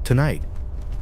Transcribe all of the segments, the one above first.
Tonight,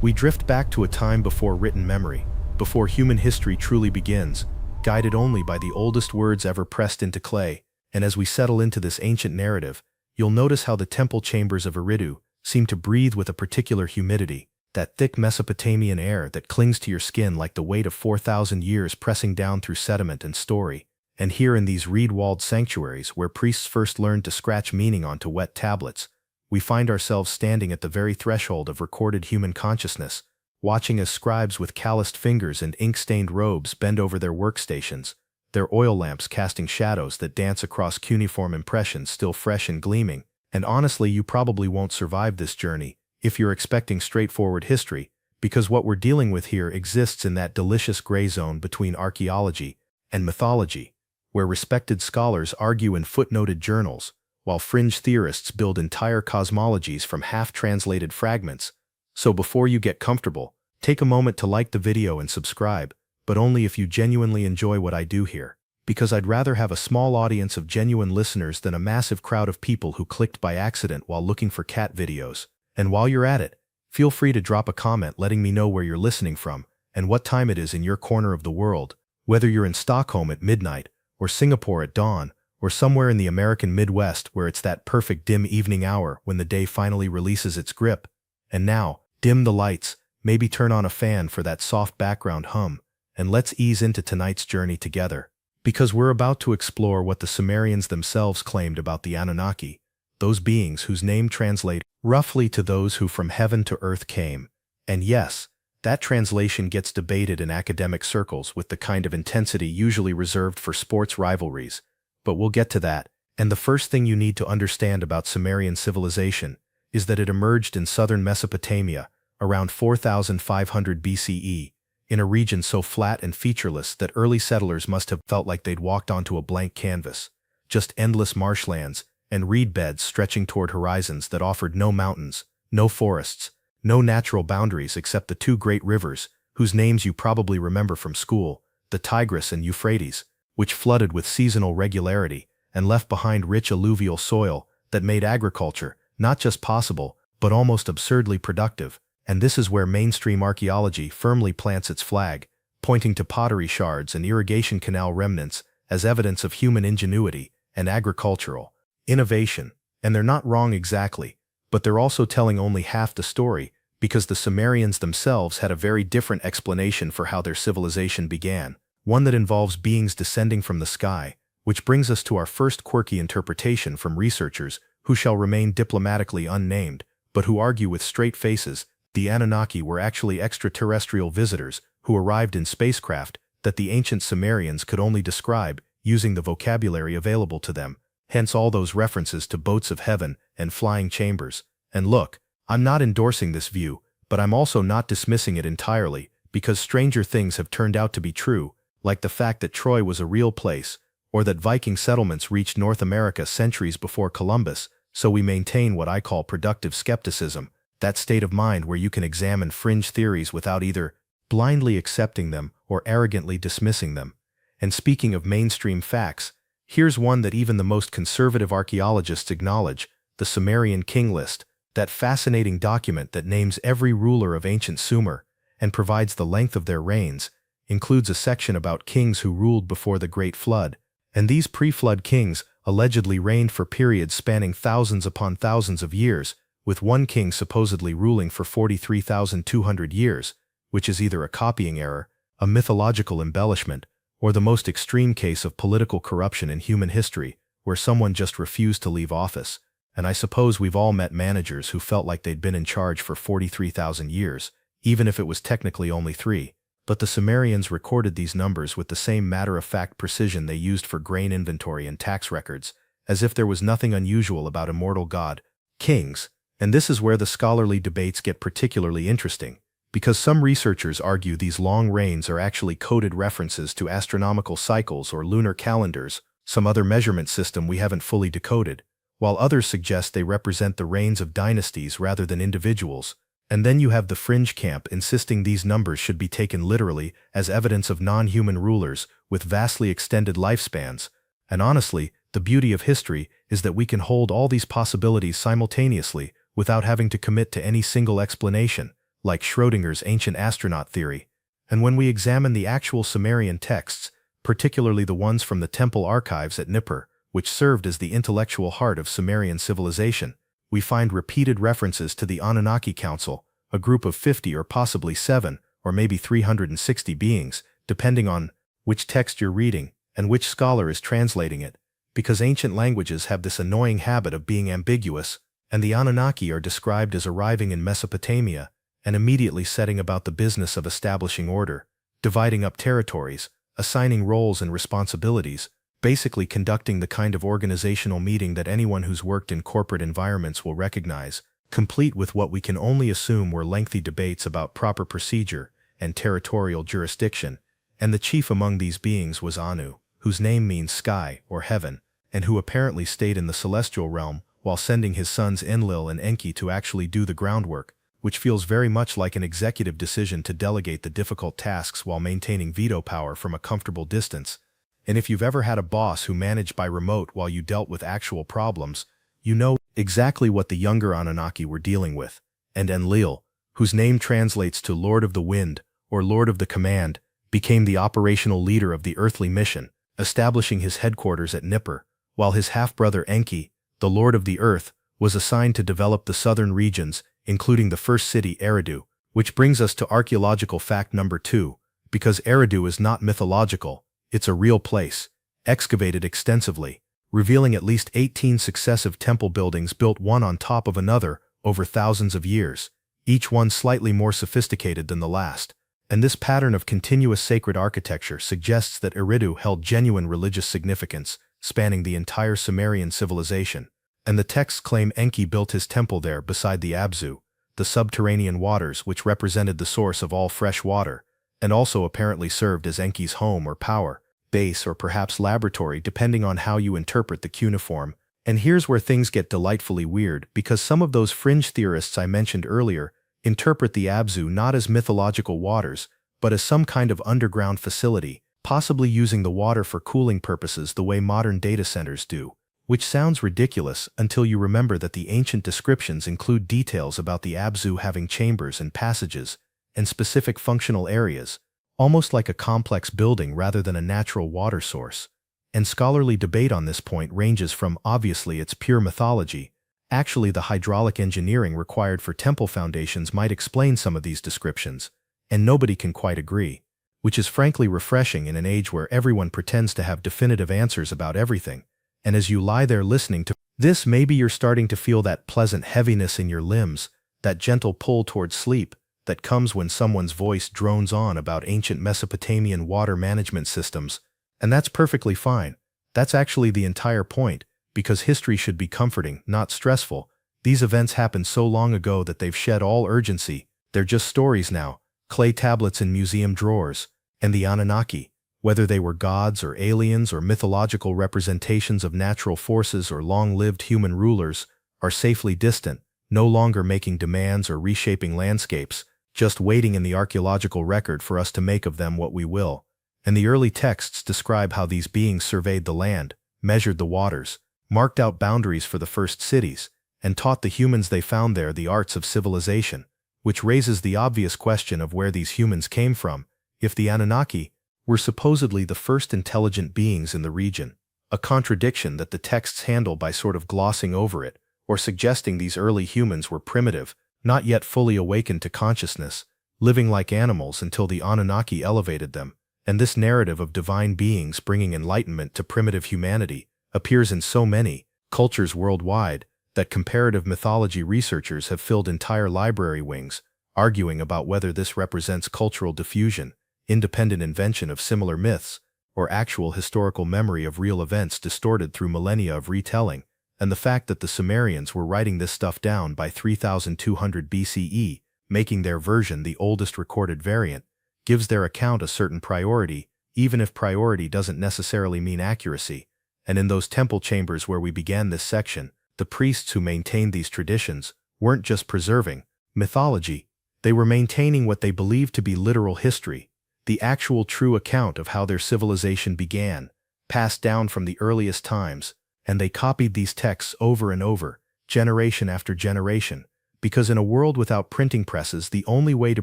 we drift back to a time before written memory, before human history truly begins, guided only by the oldest words ever pressed into clay. And as we settle into this ancient narrative, you'll notice how the temple chambers of Eridu seem to breathe with a particular humidity, that thick Mesopotamian air that clings to your skin like the weight of 4,000 years pressing down through sediment and story. And here in these reed-walled sanctuaries where priests first learned to scratch meaning onto wet tablets, we find ourselves standing at the very threshold of recorded human consciousness, watching as scribes with calloused fingers and ink-stained robes bend over their workstations, their oil lamps casting shadows that dance across cuneiform impressions still fresh and gleaming. And honestly, you probably won't survive this journey if you're expecting straightforward history, because what we're dealing with here exists in that delicious gray zone between archaeology and mythology, where respected scholars argue in footnoted journals, while fringe theorists build entire cosmologies from half-translated fragments. So before you get comfortable, take a moment to like the video and subscribe, but only if you genuinely enjoy what I do here, because I'd rather have a small audience of genuine listeners than a massive crowd of people who clicked by accident while looking for cat videos. And while you're at it, feel free to drop a comment letting me know where you're listening from and what time it is in your corner of the world, whether you're in Stockholm at midnight, or Singapore at dawn, or somewhere in the American Midwest where it's that perfect dim evening hour when the day finally releases its grip. And now, dim the lights, maybe turn on a fan for that soft background hum, and let's ease into tonight's journey together. Because we're about to explore what the Sumerians themselves claimed about the Anunnaki, those beings whose name translates roughly to those who from heaven to earth came. And yes, that translation gets debated in academic circles with the kind of intensity usually reserved for sports rivalries. But we'll get to that, and the first thing you need to understand about Sumerian civilization is that it emerged in southern Mesopotamia around 4,500 BCE, in a region so flat and featureless that early settlers must have felt like they'd walked onto a blank canvas, just endless marshlands and reed beds stretching toward horizons that offered no mountains, no forests, no natural boundaries except the two great rivers, whose names you probably remember from school, the Tigris and Euphrates, which flooded with seasonal regularity and left behind rich alluvial soil that made agriculture not just possible, but almost absurdly productive. And this is where mainstream archaeology firmly plants its flag, pointing to pottery shards and irrigation canal remnants as evidence of human ingenuity and agricultural innovation. And they're not wrong exactly, but they're also telling only half the story, because the Sumerians themselves had a very different explanation for how their civilization began, one that involves beings descending from the sky, which brings us to our first quirky interpretation from researchers who shall remain diplomatically unnamed, but who argue with straight faces the Anunnaki were actually extraterrestrial visitors who arrived in spacecraft that the ancient Sumerians could only describe using the vocabulary available to them, hence all those references to boats of heaven and flying chambers. And look, I'm not endorsing this view, but I'm also not dismissing it entirely, because stranger things have turned out to be true, like the fact that Troy was a real place, or that Viking settlements reached North America centuries before Columbus. So we maintain what I call productive skepticism, that state of mind where you can examine fringe theories without either blindly accepting them or arrogantly dismissing them. And speaking of mainstream facts, here's one that even the most conservative archaeologists acknowledge: the Sumerian king list, that fascinating document that names every ruler of ancient Sumer and provides the length of their reigns, includes a section about kings who ruled before the Great Flood. And these pre-flood kings allegedly reigned for periods spanning thousands upon thousands of years, with one king supposedly ruling for 43,200 years, which is either a copying error, a mythological embellishment, or the most extreme case of political corruption in human history, where someone just refused to leave office. And I suppose we've all met managers who felt like they'd been in charge for 43,000 years, even if it was technically only 3. But the Sumerians recorded these numbers with the same matter-of-fact precision they used for grain inventory and tax records, as if there was nothing unusual about immortal god kings. And this is where the scholarly debates get particularly interesting, because some researchers argue these long reigns are actually coded references to astronomical cycles or lunar calendars, some other measurement system we haven't fully decoded, while others suggest they represent the reigns of dynasties rather than individuals. And then you have the fringe camp insisting these numbers should be taken literally as evidence of non-human rulers with vastly extended lifespans. And honestly, the beauty of history is that we can hold all these possibilities simultaneously without having to commit to any single explanation, like Schrödinger's ancient astronaut theory. And when we examine the actual Sumerian texts, particularly the ones from the temple archives at Nippur, which served as the intellectual heart of Sumerian civilization, we find repeated references to the Anunnaki Council, a group of 50 or possibly 7 or maybe 360 beings, depending on which text you're reading and which scholar is translating it, because ancient languages have this annoying habit of being ambiguous, and the Anunnaki are described as arriving in Mesopotamia and immediately setting about the business of establishing order, dividing up territories, assigning roles and responsibilities, basically conducting the kind of organizational meeting that anyone who's worked in corporate environments will recognize, complete with what we can only assume were lengthy debates about proper procedure and territorial jurisdiction. And the chief among these beings was Anu, whose name means sky or heaven, and who apparently stayed in the celestial realm while sending his sons Enlil and Enki to actually do the groundwork, which feels very much like an executive decision to delegate the difficult tasks while maintaining veto power from a comfortable distance. And if you've ever had a boss who managed by remote while you dealt with actual problems, you know exactly what the younger Anunnaki were dealing with. And Enlil, whose name translates to Lord of the Wind or Lord of the Command, became the operational leader of the earthly mission, establishing his headquarters at Nippur, while his half-brother Enki, the Lord of the Earth, was assigned to develop the southern regions, including the first city, Eridu, which brings us to archaeological fact number 2, because Eridu is not mythological, it's a real place, excavated extensively, revealing at least 18 successive temple buildings built one on top of another over thousands of years, each one slightly more sophisticated than the last. And this pattern of continuous sacred architecture suggests that Eridu held genuine religious significance, spanning the entire Sumerian civilization. And the texts claim Enki built his temple there beside the Abzu, the subterranean waters which represented the source of all fresh water, and also apparently served as Enki's home or power, base or perhaps laboratory depending on how you interpret the cuneiform. And here's where things get delightfully weird, because some of those fringe theorists I mentioned earlier interpret the Abzu not as mythological waters, but as some kind of underground facility, possibly using the water for cooling purposes the way modern data centers do. Which sounds ridiculous until you remember that the ancient descriptions include details about the Abzu having chambers and passages, and specific functional areas, almost like a complex building rather than a natural water source. And scholarly debate on this point ranges from, obviously it's pure mythology, actually the hydraulic engineering required for temple foundations might explain some of these descriptions, and nobody can quite agree, which is frankly refreshing in an age where everyone pretends to have definitive answers about everything. And as you lie there listening to this, maybe you're starting to feel that pleasant heaviness in your limbs, that gentle pull towards sleep that comes when someone's voice drones on about ancient Mesopotamian water management systems. And that's perfectly fine. That's actually the entire point, because history should be comforting, not stressful. These events happened so long ago that they've shed all urgency. They're just stories now, clay tablets in museum drawers. And the Anunnaki, whether they were gods or aliens or mythological representations of natural forces or long-lived human rulers, are safely distant, no longer making demands or reshaping landscapes, just waiting in the archaeological record for us to make of them what we will. And the early texts describe how these beings surveyed the land, measured the waters, marked out boundaries for the first cities, and taught the humans they found there the arts of civilization, which raises the obvious question of where these humans came from, if the Anunnaki were supposedly the first intelligent beings in the region, a contradiction that the texts handle by sort of glossing over it, or suggesting these early humans were primitive, not yet fully awakened to consciousness, living like animals until the Anunnaki elevated them. And this narrative of divine beings bringing enlightenment to primitive humanity appears in so many cultures worldwide that comparative mythology researchers have filled entire library wings, arguing about whether this represents cultural diffusion, independent invention of similar myths, or actual historical memory of real events distorted through millennia of retelling. And the fact that the Sumerians were writing this stuff down by 3200 BCE, making their version the oldest recorded variant, gives their account a certain priority, even if priority doesn't necessarily mean accuracy. And in those temple chambers where we began this section, the priests who maintained these traditions weren't just preserving mythology, they were maintaining what they believed to be literal history, the actual true account of how their civilization began, passed down from the earliest times, and they copied these texts over and over, generation after generation, because in a world without printing presses, the only way to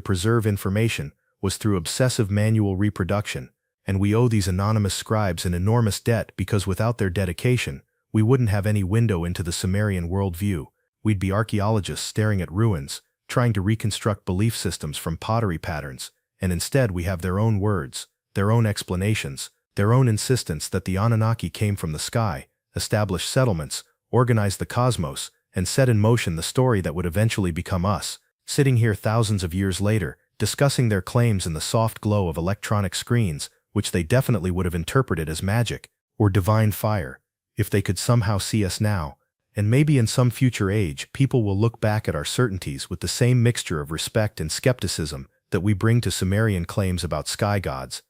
preserve information was through obsessive manual reproduction, and we owe these anonymous scribes an enormous debt because without their dedication, we wouldn't have any window into the Sumerian worldview. We'd be archaeologists staring at ruins, trying to reconstruct belief systems from pottery patterns, and instead we have their own words, their own explanations, their own insistence that the Anunnaki came from the sky, established settlements, organized the cosmos, and set in motion the story that would eventually become us, sitting here thousands of years later, discussing their claims in the soft glow of electronic screens, which they definitely would have interpreted as magic, or divine fire, if they could somehow see us now. And maybe in some future age, people will look back at our certainties with the same mixture of respect and skepticism that we bring to Sumerian claims about sky gods.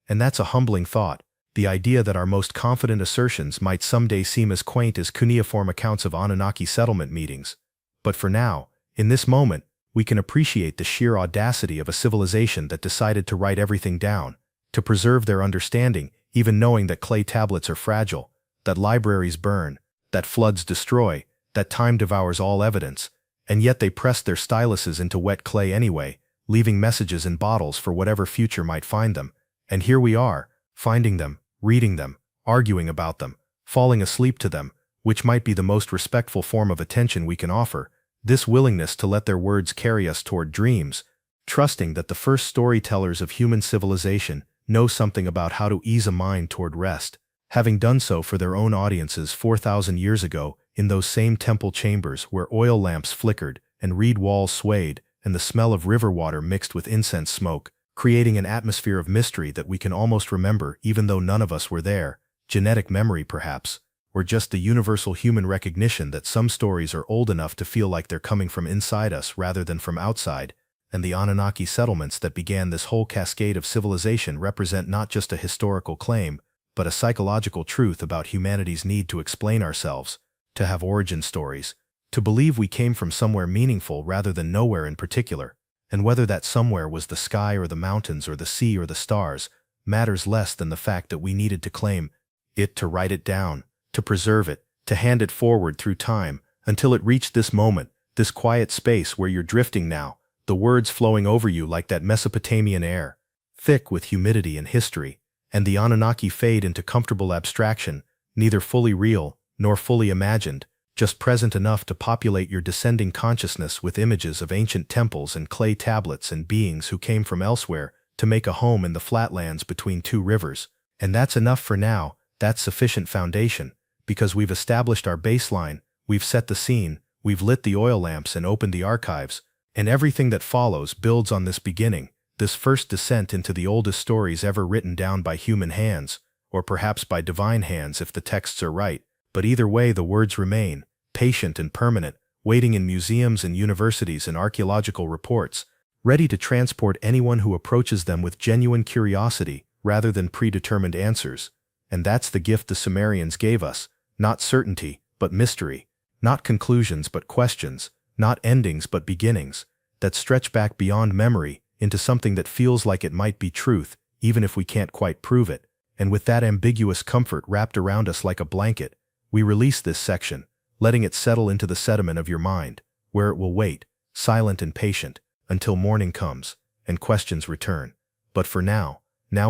And that's a humbling thought, the idea that our most confident assertions might someday seem as quaint as cuneiform accounts of Anunnaki settlement meetings. But for now, in this moment, we can appreciate the sheer audacity of a civilization that decided to write everything down, to preserve their understanding, even knowing that clay tablets are fragile, that libraries burn, that floods destroy, that time devours all evidence, and yet they pressed their styluses into wet clay anyway, leaving messages in bottles for whatever future might find them. And here we are, finding them, reading them, arguing about them, falling asleep to them, which might be the most respectful form of attention we can offer, this willingness to let their words carry us toward dreams, trusting that the first storytellers of human civilization know something about how to ease a mind toward rest, having done so for their own audiences 4,000 years ago in those same temple chambers where oil lamps flickered and reed walls swayed and the smell of river water mixed with incense smoke, creating an atmosphere of mystery that we can almost remember even though none of us were there, genetic memory perhaps, or just the universal human recognition that some stories are old enough to feel like they're coming from inside us rather than from outside, and the Anunnaki settlements that began this whole cascade of civilization represent not just a historical claim, but a psychological truth about humanity's need to explain ourselves, to have origin stories, to believe we came from somewhere meaningful rather than nowhere in particular, and whether that somewhere was the sky or the mountains or the sea or the stars, matters less than the fact that we needed to claim it, to write it down, to preserve it, to hand it forward through time, until it reached this moment, this quiet space where you're drifting now, the words flowing over you like that Mesopotamian air, thick with humidity and history, and the Anunnaki fade into comfortable abstraction, neither fully real nor fully imagined, just present enough to populate your descending consciousness with images of ancient temples and clay tablets and beings who came from elsewhere to make a home in the flatlands between two rivers. And that's enough for now, that's sufficient foundation, because we've established our baseline, we've set the scene, we've lit the oil lamps and opened the archives, and everything that follows builds on this beginning, this first descent into the oldest stories ever written down by human hands, or perhaps by divine hands if the texts are right, but either way the words remain, patient and permanent, waiting in museums and universities and archaeological reports, ready to transport anyone who approaches them with genuine curiosity rather than predetermined answers. And that's the gift the Sumerians gave us, not certainty, but mystery, not conclusions but questions, not endings but beginnings, that stretch back beyond memory into something that feels like it might be truth, even if we can't quite prove it. And with that ambiguous comfort wrapped around us like a blanket, we release this section, letting it settle into the sediment of your mind, where it will wait, silent and patient, until morning comes, and questions return. But for now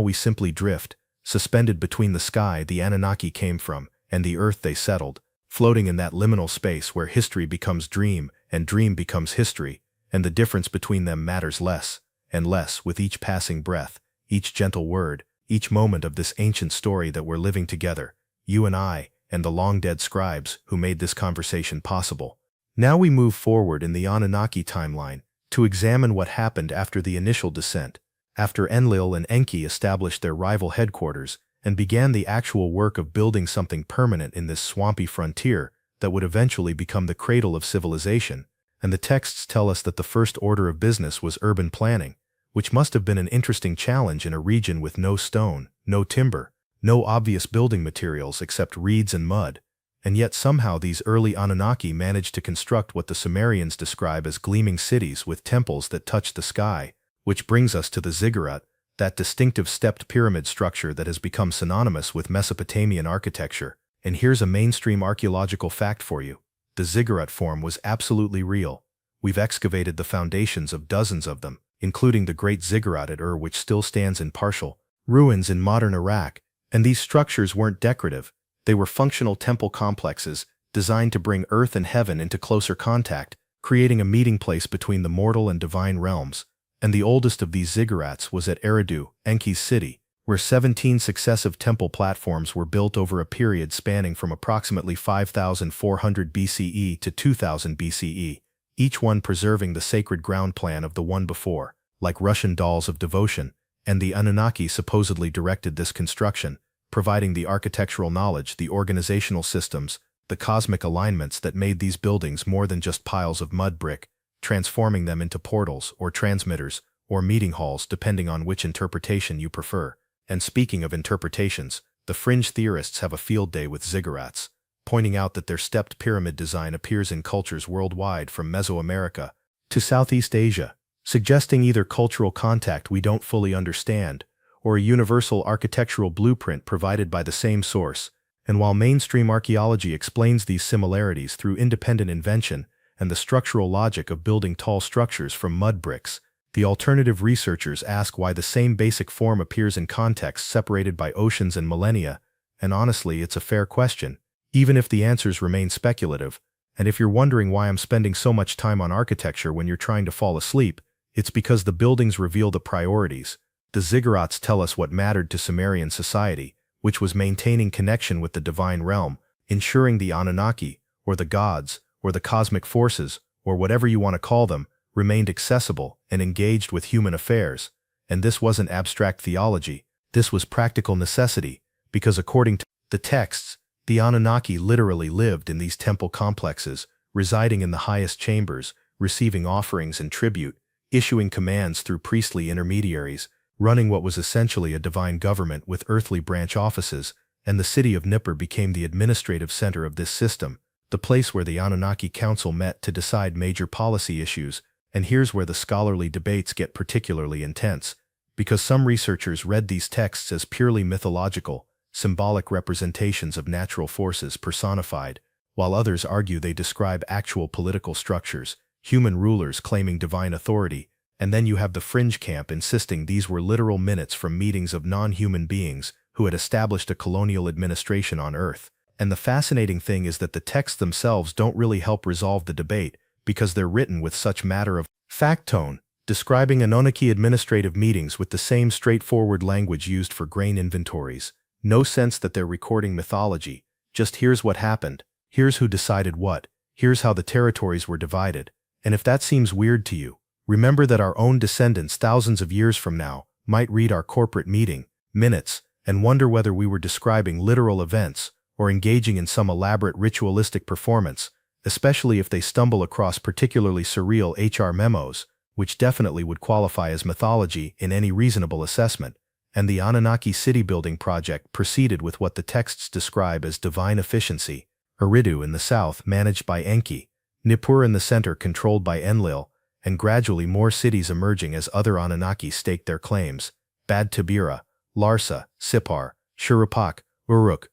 we simply drift, suspended between the sky the Anunnaki came from and the earth they settled, floating in that liminal space where history becomes dream and dream becomes history, and the difference between them matters less and less with each passing breath, each gentle word, each moment of this ancient story that we're living together, you and I, and the long-dead scribes who made this conversation possible. Now we move forward in the Anunnaki timeline to examine what happened after the initial descent, after Enlil and Enki established their rival headquarters and began the actual work of building something permanent in this swampy frontier that would eventually become the cradle of civilization. And the texts tell us that the first order of business was urban planning, which must have been an interesting challenge in a region with no stone, no timber, no obvious building materials except reeds and mud. And yet somehow these early Anunnaki managed to construct what the Sumerians describe as gleaming cities with temples that touch the sky, which brings us to the ziggurat, that distinctive stepped pyramid structure that has become synonymous with Mesopotamian architecture. And here's a mainstream archaeological fact for you. the ziggurat form was absolutely real. We've excavated the foundations of dozens of them, including the Great Ziggurat at Ur, which still stands in partial ruins in modern Iraq. And these structures weren't decorative. They were functional temple complexes designed to bring earth and heaven into closer contact, creating a meeting place between the mortal and divine realms. And the oldest of these ziggurats was at Eridu, Enki's city, where 17 successive temple platforms were built over a period spanning from approximately 5,400 BCE to 2000 BCE, each one preserving the sacred ground plan of the one before. Like Russian dolls of devotion, and the Anunnaki supposedly directed this construction, providing the architectural knowledge, the organizational systems, the cosmic alignments that made these buildings more than just piles of mud brick, transforming them into portals or transmitters or meeting halls depending on which interpretation you prefer. And speaking of interpretations, the fringe theorists have a field day with ziggurats, pointing out that their stepped pyramid design appears in cultures worldwide from Mesoamerica to Southeast Asia, suggesting either cultural contact we don't fully understand or a universal architectural blueprint provided by the same source. And while mainstream archaeology explains these similarities through independent invention and the structural logic of building tall structures from mud bricks, the alternative researchers ask why the same basic form appears in contexts separated by oceans and millennia, and honestly, it's a fair question, even if the answers remain speculative. And if you're wondering why I'm spending so much time on architecture when you're trying to fall asleep, it's because the buildings reveal the priorities. The ziggurats tell us what mattered to Sumerian society, which was maintaining connection with the divine realm, ensuring the Anunnaki, or the gods, or the cosmic forces, or whatever you want to call them, remained accessible and engaged with human affairs. And this wasn't abstract theology, this was practical necessity, because according to the texts, the Anunnaki literally lived in these temple complexes, residing in the highest chambers, receiving offerings and tribute, issuing commands through priestly intermediaries, running what was essentially a divine government with earthly branch offices, and the city of Nippur became the administrative center of this system, the place where the Anunnaki Council met to decide major policy issues. And here's where the scholarly debates get particularly intense, because some researchers read these texts as purely mythological, symbolic representations of natural forces personified, while others argue they describe actual political structures, human rulers claiming divine authority. And then you have the fringe camp insisting these were literal minutes from meetings of non-human beings who had established a colonial administration on Earth. And the fascinating thing is that the texts themselves don't really help resolve the debate, because they're written with such matter-of-fact tone, describing Anunnaki administrative meetings with the same straightforward language used for grain inventories. No sense that they're recording mythology, just here's what happened, here's who decided what, here's how the territories were divided. And if that seems weird to you, remember that our own descendants thousands of years from now might read our corporate meeting minutes and wonder whether we were describing literal events or engaging in some elaborate ritualistic performance, especially if they stumble across particularly surreal HR memos, which definitely would qualify as mythology in any reasonable assessment. And the Anunnaki city-building project proceeded with what the texts describe as divine efficiency. Eridu in the south managed by Enki, Nippur in the center controlled by Enlil, and gradually more cities emerging as other Anunnaki staked their claims: Bad Tabira, Larsa, Sippar, Shuruppak, Uruk,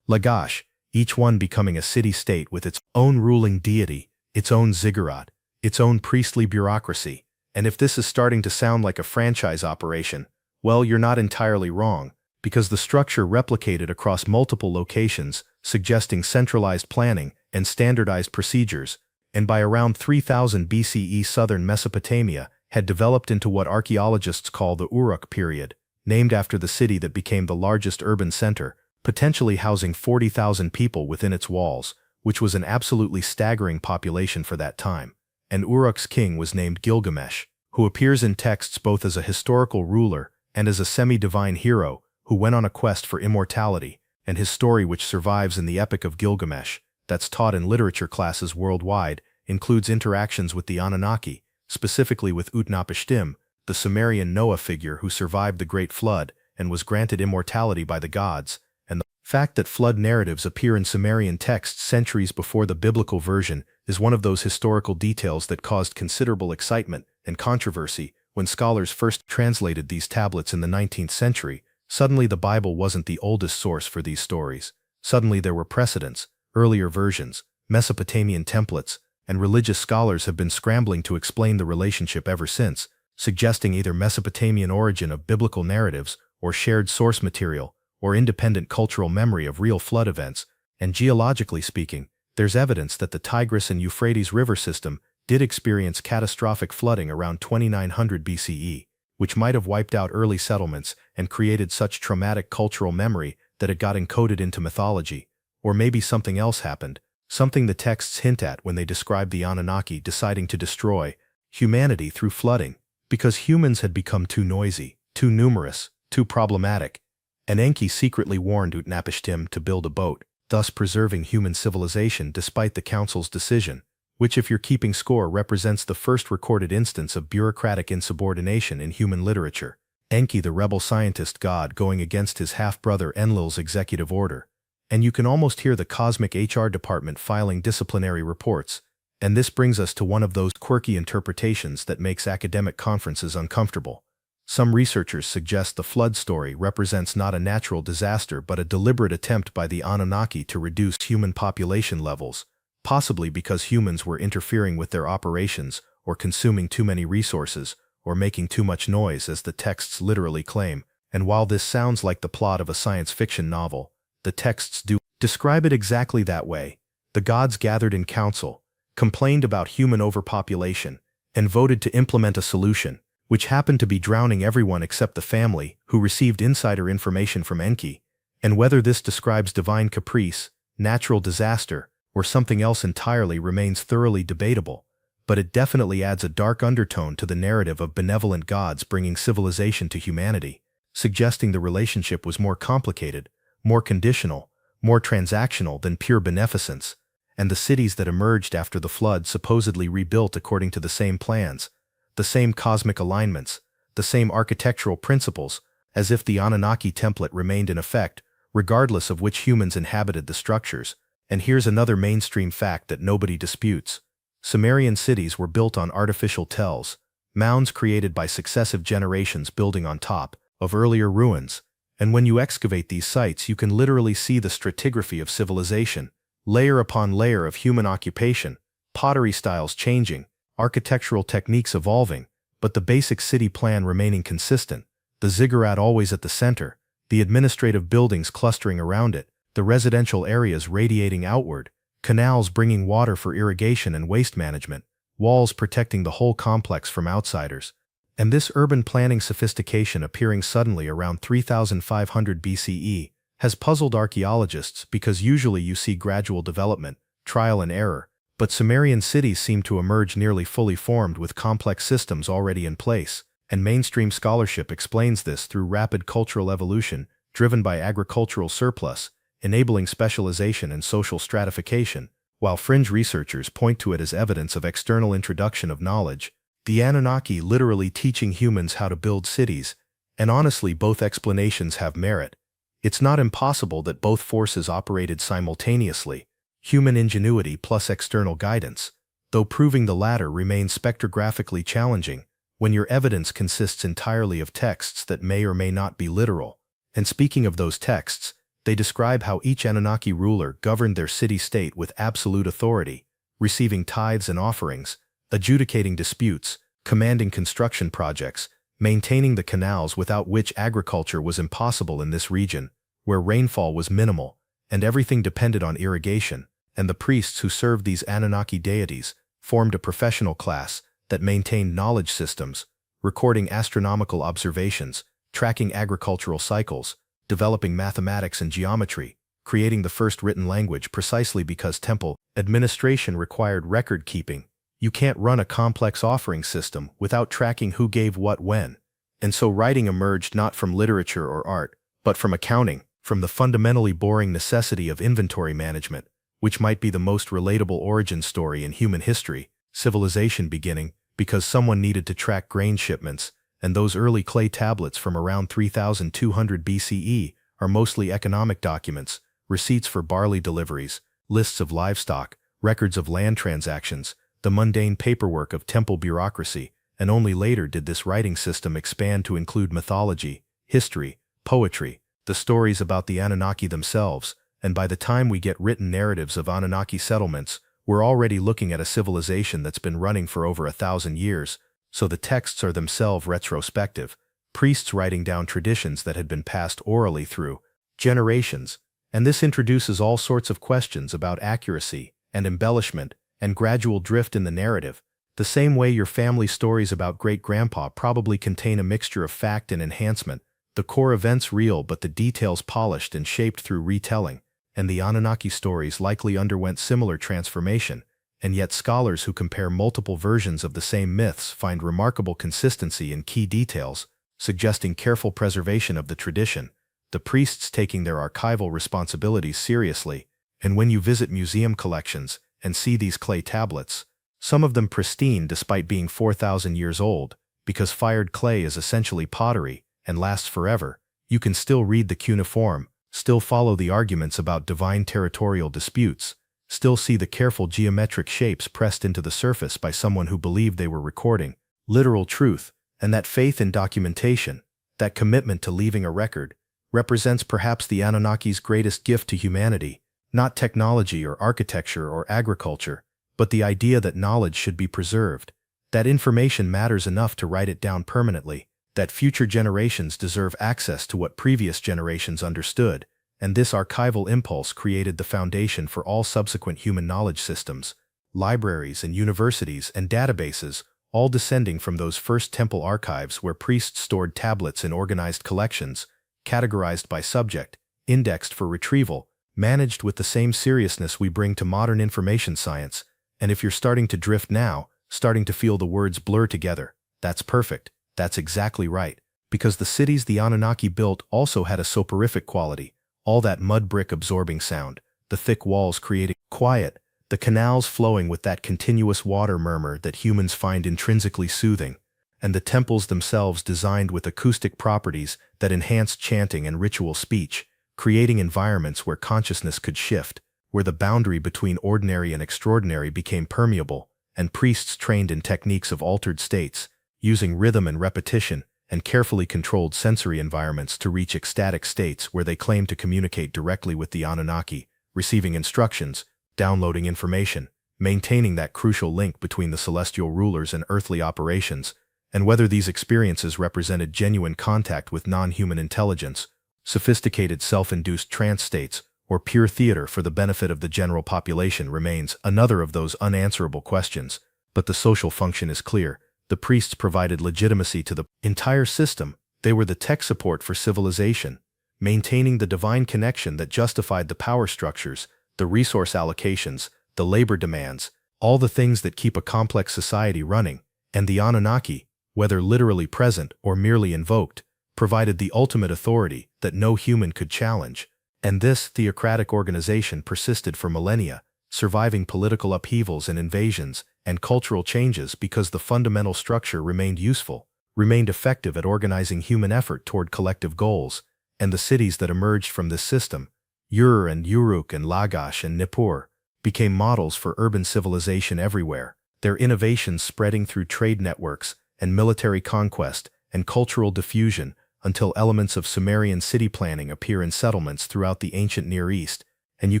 Lagash, each one becoming a city-state with its own ruling deity, its own ziggurat, its own priestly bureaucracy. And if this is starting to sound like a franchise operation, well, you're not entirely wrong, because the structure replicated across multiple locations, suggesting centralized planning and standardized procedures, and by around 3000 BCE southern Mesopotamia had developed into what archaeologists call the Uruk period, named after the city that became the largest urban center, potentially housing 40,000 people within its walls, which was an absolutely staggering population for that time. And Uruk's king was named Gilgamesh, who appears in texts both as a historical ruler and as a semi-divine hero who went on a quest for immortality, and his story, which survives in the Epic of Gilgamesh, that's taught in literature classes worldwide, includes interactions with the Anunnaki, specifically with Utnapishtim, the Sumerian Noah figure who survived the Great Flood and was granted immortality by the gods. And the fact that flood narratives appear in Sumerian texts centuries before the biblical version is one of those historical details that caused considerable excitement and controversy when scholars first translated these tablets in the 19th century. Suddenly the Bible wasn't the oldest source for these stories. Suddenly there were precedents, earlier versions, Mesopotamian templates, and religious scholars have been scrambling to explain the relationship ever since, suggesting either Mesopotamian origin of biblical narratives, or shared source material, or independent cultural memory of real flood events. And geologically speaking, there's evidence that the Tigris and Euphrates river system did experience catastrophic flooding around 2900 BCE, which might have wiped out early settlements and created such traumatic cultural memory that it got encoded into mythology. Or maybe something else happened, something the texts hint at when they describe the Anunnaki deciding to destroy humanity through flooding, because humans had become too noisy, too numerous, too problematic, and Enki secretly warned Utnapishtim to build a boat, thus preserving human civilization despite the council's decision, which, if you're keeping score, represents the first recorded instance of bureaucratic insubordination in human literature. Enki, the rebel scientist god, going against his half-brother Enlil's executive order. And you can almost hear the cosmic HR department filing disciplinary reports. And this brings us to one of those quirky interpretations that makes academic conferences uncomfortable. Some researchers suggest the flood story represents not a natural disaster but a deliberate attempt by the Anunnaki to reduce human population levels, possibly because humans were interfering with their operations or consuming too many resources or making too much noise, as the texts literally claim. And while this sounds like the plot of a science fiction novel, the texts do describe it exactly that way. The gods gathered in council, complained about human overpopulation, and voted to implement a solution, which happened to be drowning everyone except the family, who received insider information from Enki. And whether this describes divine caprice, natural disaster, or something else entirely remains thoroughly debatable, but it definitely adds a dark undertone to the narrative of benevolent gods bringing civilization to humanity, suggesting the relationship was more complicated, more conditional, more transactional than pure beneficence, and the cities that emerged after the flood supposedly rebuilt according to the same plans, the same cosmic alignments, the same architectural principles, as if the Anunnaki template remained in effect, regardless of which humans inhabited the structures. And here's another mainstream fact that nobody disputes. Sumerian cities were built on artificial tells, mounds created by successive generations building on top of earlier ruins. And when you excavate these sites, you can literally see the stratigraphy of civilization, layer upon layer of human occupation, pottery styles changing, architectural techniques evolving, but the basic city plan remaining consistent, the ziggurat always at the center, the administrative buildings clustering around it, the residential areas radiating outward, canals bringing water for irrigation and waste management, walls protecting the whole complex from outsiders. And this urban planning sophistication appearing suddenly around 3500 BCE has puzzled archaeologists, because usually you see gradual development, trial and error, but Sumerian cities seem to emerge nearly fully formed with complex systems already in place, and mainstream scholarship explains this through rapid cultural evolution driven by agricultural surplus, enabling specialization and social stratification, while fringe researchers point to it as evidence of external introduction of knowledge, the Anunnaki literally teaching humans how to build cities. And honestly, both explanations have merit. It's not impossible that both forces operated simultaneously, human ingenuity plus external guidance, though proving the latter remains spectrographically challenging when your evidence consists entirely of texts that may or may not be literal. And speaking of those texts, they describe how each Anunnaki ruler governed their city-state with absolute authority, receiving tithes and offerings, adjudicating disputes, commanding construction projects, maintaining the canals without which agriculture was impossible in this region, where rainfall was minimal, and everything depended on irrigation. And the priests who served these Anunnaki deities formed a professional class that maintained knowledge systems, recording astronomical observations, tracking agricultural cycles, developing mathematics and geometry, creating the first written language precisely because temple administration required record-keeping. You can't run a complex offering system without tracking who gave what when. And so writing emerged not from literature or art, but from accounting, from the fundamentally boring necessity of inventory management, which might be the most relatable origin story in human history, civilization beginning because someone needed to track grain shipments, and those early clay tablets from around 3200 BCE are mostly economic documents, receipts for barley deliveries, lists of livestock, records of land transactions, the mundane paperwork of temple bureaucracy, and only later did this writing system expand to include mythology, history, poetry, the stories about the Anunnaki themselves, and by the time we get written narratives of Anunnaki settlements, we're already looking at a civilization that's been running for over 1,000 years, so the texts are themselves retrospective, priests writing down traditions that had been passed orally through generations, and this introduces all sorts of questions about accuracy and embellishment and gradual drift in the narrative, the same way your family stories about great-grandpa probably contain a mixture of fact and enhancement, the core events real but the details polished and shaped through retelling, and the Anunnaki stories likely underwent similar transformation, and yet scholars who compare multiple versions of the same myths find remarkable consistency in key details, suggesting careful preservation of the tradition, the priests taking their archival responsibilities seriously. And when you visit museum collections and see these clay tablets, some of them pristine despite being 4,000 years old, because fired clay is essentially pottery and lasts forever, you can still read the cuneiform, still follow the arguments about divine territorial disputes, still see the careful geometric shapes pressed into the surface by someone who believed they were recording literal truth, and that faith in documentation, that commitment to leaving a record, represents perhaps the Anunnaki's greatest gift to humanity, not technology or architecture or agriculture, but the idea that knowledge should be preserved, that information matters enough to write it down permanently, that future generations deserve access to what previous generations understood, and this archival impulse created the foundation for all subsequent human knowledge systems, libraries and universities and databases, all descending from those first temple archives where priests stored tablets in organized collections, categorized by subject, indexed for retrieval, managed with the same seriousness we bring to modern information science. And if you're starting to drift now, starting to feel the words blur together, that's perfect. That's exactly right. Because the cities the Anunnaki built also had a soporific quality, all that mud brick absorbing sound, the thick walls creating quiet, the canals flowing with that continuous water murmur that humans find intrinsically soothing, and the temples themselves designed with acoustic properties that enhanced chanting and ritual speech, creating environments where consciousness could shift, where the boundary between ordinary and extraordinary became permeable, and priests trained in techniques of altered states, using rhythm and repetition, and carefully controlled sensory environments to reach ecstatic states where they claimed to communicate directly with the Anunnaki, receiving instructions, downloading information, maintaining that crucial link between the celestial rulers and earthly operations, and whether these experiences represented genuine contact with non-human intelligence, sophisticated self-induced trance states, or pure theater for the benefit of the general population remains another of those unanswerable questions, but the social function is clear. The priests provided legitimacy to the entire system. They were the tech support for civilization, maintaining the divine connection that justified the power structures, the resource allocations, the labor demands, all the things that keep a complex society running, and the Anunnaki, whether literally present or merely invoked, provided the ultimate authority that no human could challenge. And this theocratic organization persisted for millennia, surviving political upheavals and invasions, and cultural changes because the fundamental structure remained useful, remained effective at organizing human effort toward collective goals, and the cities that emerged from this system, Ur and Uruk and Lagash and Nippur, became models for urban civilization everywhere, their innovations spreading through trade networks and military conquest and cultural diffusion until elements of Sumerian city planning appear in settlements throughout the ancient Near East, and you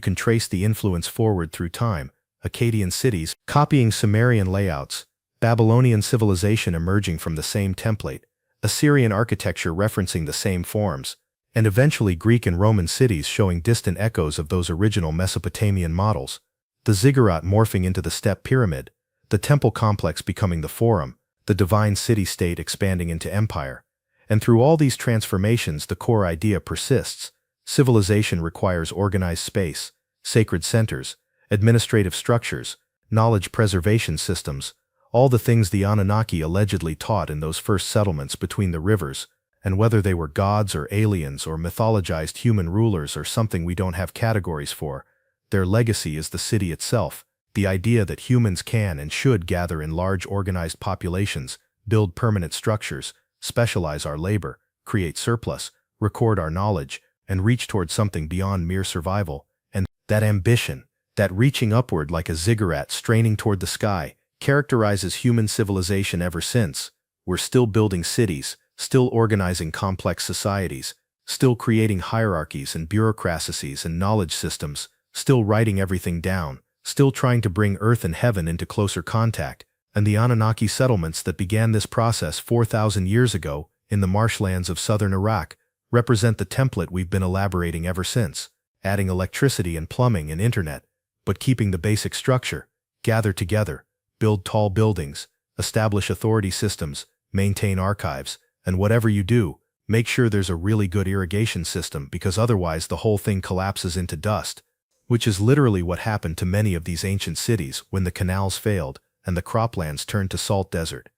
can trace the influence forward through time. Akkadian cities copying Sumerian layouts, Babylonian civilization emerging from the same template, Assyrian architecture referencing the same forms, and eventually Greek and Roman cities showing distant echoes of those original Mesopotamian models, the ziggurat morphing into the step pyramid, the temple complex becoming the forum, the divine city-state expanding into empire. And through all these transformations, the core idea persists. Civilization requires organized space, sacred centers, administrative structures, knowledge preservation systems, all the things the Anunnaki allegedly taught in those first settlements between the rivers, and whether they were gods or aliens or mythologized human rulers or something we don't have categories for, their legacy is the city itself, the idea that humans can and should gather in large organized populations, build permanent structures, specialize our labor, create surplus, record our knowledge, and reach toward something beyond mere survival, and that ambition, that reaching upward like a ziggurat straining toward the sky, characterizes human civilization ever since. We're still building cities, still organizing complex societies, still creating hierarchies and bureaucracies and knowledge systems, still writing everything down, still trying to bring earth and heaven into closer contact, and the Anunnaki settlements that began this process 4,000 years ago in the marshlands of southern Iraq represent the template we've been elaborating ever since, adding electricity and plumbing and internet, but keeping the basic structure: gather together, build tall buildings, establish authority systems, maintain archives, and whatever you do, make sure there's a really good irrigation system, because otherwise the whole thing collapses into dust, which is literally what happened to many of these ancient cities when the canals failed and the croplands turned to salt desert.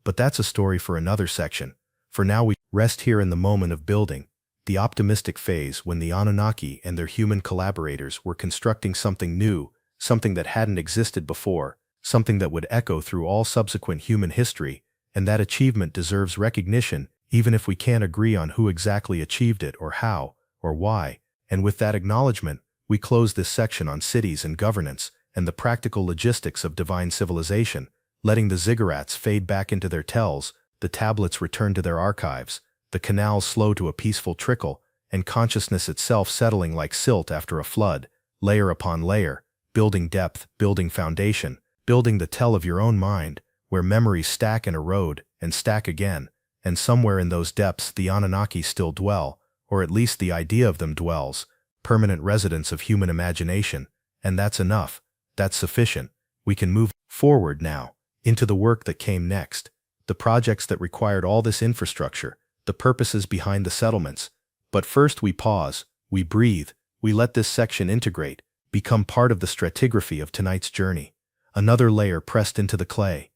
But that's a story for another section. For now we rest here in the moment of building, the optimistic phase when the Anunnaki and their human collaborators were constructing something new, something that hadn't existed before, something that would echo through all subsequent human history, and that achievement deserves recognition even if we can't agree on who exactly achieved it or how or why. And with that acknowledgement, we close this section on cities and governance and the practical logistics of divine civilization, letting the ziggurats fade back into their tells, the tablets return to their archives, the canals slow to a peaceful trickle, and consciousness itself settling like silt after a flood, layer upon layer, building depth, building foundation, building the tell of your own mind, where memories stack and erode, and stack again, and somewhere in those depths the Anunnaki still dwell, or at least the idea of them dwells, permanent residents of human imagination, and that's enough, that's sufficient. We can move forward now, into the work that came next, the projects that required all this infrastructure, the purposes behind the settlements. But first we pause, we breathe, we let this section integrate, become part of the stratigraphy of tonight's journey. Another layer pressed into the clay.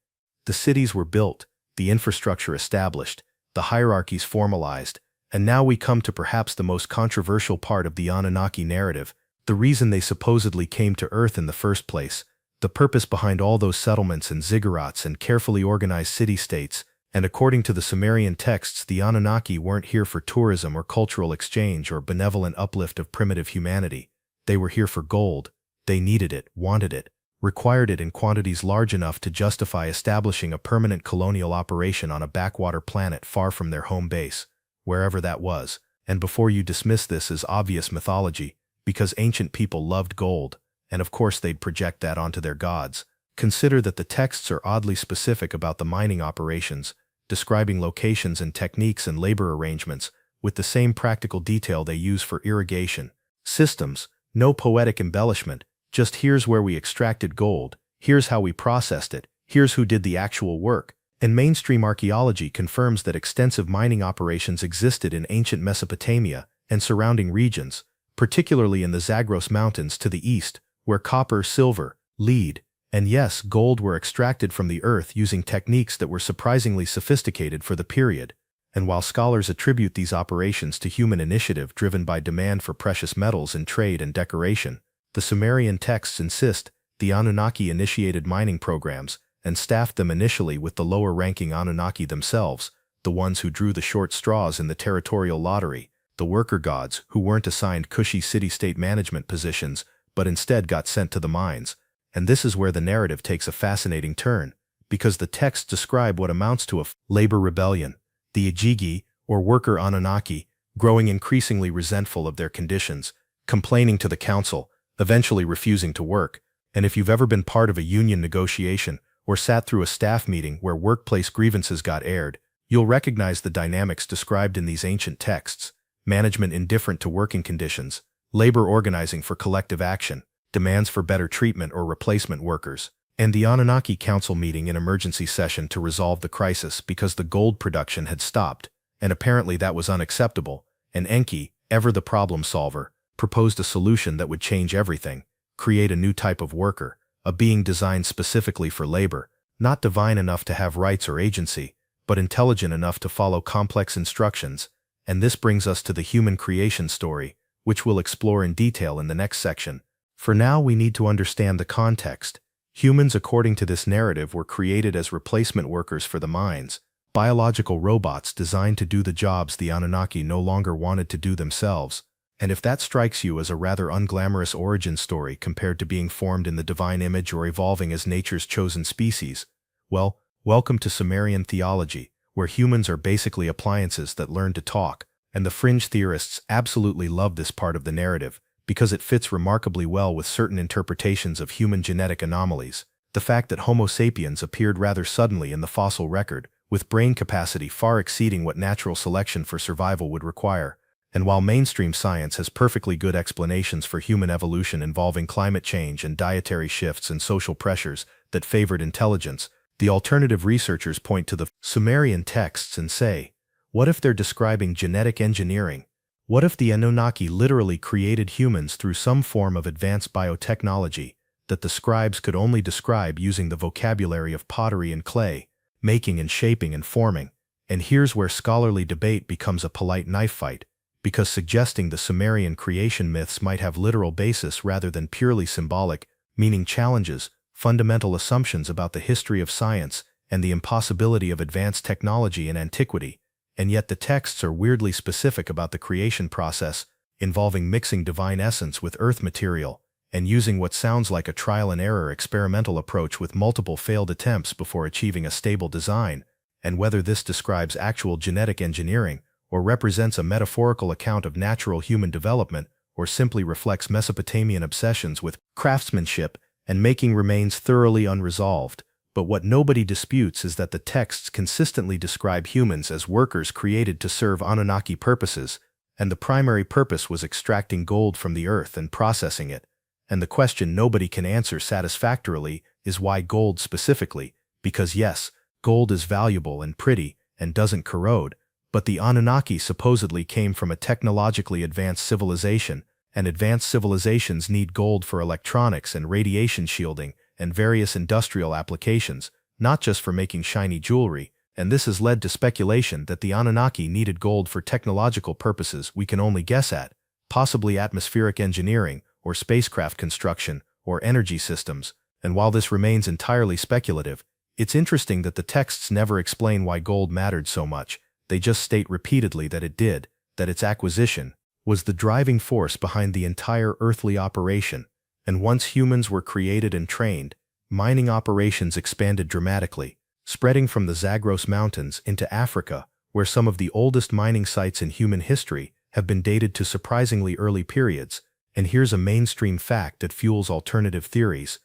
The cities were built, the infrastructure established, the hierarchies formalized, and now we come to perhaps the most controversial part of the Anunnaki narrative, the reason they supposedly came to Earth in the first place, the purpose behind all those settlements and ziggurats and carefully organized city-states. And according to the Sumerian texts, the Anunnaki weren't here for tourism or cultural exchange or benevolent uplift of primitive humanity. They were here for gold. They needed it, wanted it, required it in quantities large enough to justify establishing a permanent colonial operation on a backwater planet far from their home base, wherever that was. And before you dismiss this as obvious mythology, because ancient people loved gold, and of course they'd project that onto their gods, consider that the texts are oddly specific about the mining operations, describing locations and techniques and labor arrangements with the same practical detail they use for irrigation systems. No poetic embellishment, just here's where we extracted gold, here's how we processed it, here's who did the actual work. And mainstream archaeology confirms that extensive mining operations existed in ancient Mesopotamia and surrounding regions, particularly in the Zagros Mountains to the east, where copper, silver, lead, and yes, gold were extracted from the earth using techniques that were surprisingly sophisticated for the period. And while scholars attribute these operations to human initiative driven by demand for precious metals in trade and decoration, the Sumerian texts insist the Anunnaki initiated mining programs and staffed them initially with the lower-ranking Anunnaki themselves, the ones who drew the short straws in the territorial lottery, the worker gods who weren't assigned cushy city-state management positions but instead got sent to the mines. And this is where the narrative takes a fascinating turn, because the texts describe what amounts to a labor rebellion, the Ijigi, or worker Anunnaki, growing increasingly resentful of their conditions, complaining to the council, eventually refusing to work. And if you've ever been part of a union negotiation or sat through a staff meeting where workplace grievances got aired, you'll recognize the dynamics described in these ancient texts: management indifferent to working conditions, labor organizing for collective action, demands for better treatment or replacement workers, and the Anunnaki council meeting in emergency session to resolve the crisis because the gold production had stopped, and apparently that was unacceptable, and Enki, ever the problem solver, proposed a solution that would change everything, create a new type of worker, a being designed specifically for labor, not divine enough to have rights or agency, but intelligent enough to follow complex instructions. And this brings us to the human creation story, which we'll explore in detail in the next section. For now, we need to understand the context. Humans, according to this narrative, were created as replacement workers for the mines, biological robots designed to do the jobs the Anunnaki no longer wanted to do themselves. And if that strikes you as a rather unglamorous origin story compared to being formed in the divine image or evolving as nature's chosen species, well, welcome to Sumerian theology, where humans are basically appliances that learn to talk, and the fringe theorists absolutely love this part of the narrative because it fits remarkably well with certain interpretations of human genetic anomalies. The fact that Homo sapiens appeared rather suddenly in the fossil record, with brain capacity far exceeding what natural selection for survival would require. And while mainstream science has perfectly good explanations for human evolution involving climate change and dietary shifts and social pressures that favored intelligence, the alternative researchers point to the Sumerian texts and say, what if they're describing genetic engineering? What if the Anunnaki literally created humans through some form of advanced biotechnology that the scribes could only describe using the vocabulary of pottery and clay, making and shaping and forming? And here's where scholarly debate becomes a polite knife fight, because suggesting the Sumerian creation myths might have literal basis rather than purely symbolic, meaning challenges fundamental assumptions about the history of science and the impossibility of advanced technology in antiquity. And yet the texts are weirdly specific about the creation process, involving mixing divine essence with earth material, and using what sounds like a trial-and-error experimental approach with multiple failed attempts before achieving a stable design. And whether this describes actual genetic engineering, or represents a metaphorical account of natural human development, or simply reflects Mesopotamian obsessions with craftsmanship and making, remains thoroughly unresolved. But what nobody disputes is that the texts consistently describe humans as workers created to serve Anunnaki purposes, and the primary purpose was extracting gold from the earth and processing it. And the question nobody can answer satisfactorily is why gold specifically, because yes, gold is valuable and pretty and doesn't corrode, but the Anunnaki supposedly came from a technologically advanced civilization, and advanced civilizations need gold for electronics and radiation shielding and various industrial applications, not just for making shiny jewelry, and this has led to speculation that the Anunnaki needed gold for technological purposes we can only guess at, possibly atmospheric engineering, or spacecraft construction, or energy systems. And while this remains entirely speculative, it's interesting that the texts never explain why gold mattered so much. They just state repeatedly that it did, that its acquisition was the driving force behind the entire earthly operation. And once humans were created and trained, mining operations expanded dramatically, spreading from the Zagros Mountains into Africa, where some of the oldest mining sites in human history have been dated to surprisingly early periods. And here's a mainstream fact that fuels alternative theories.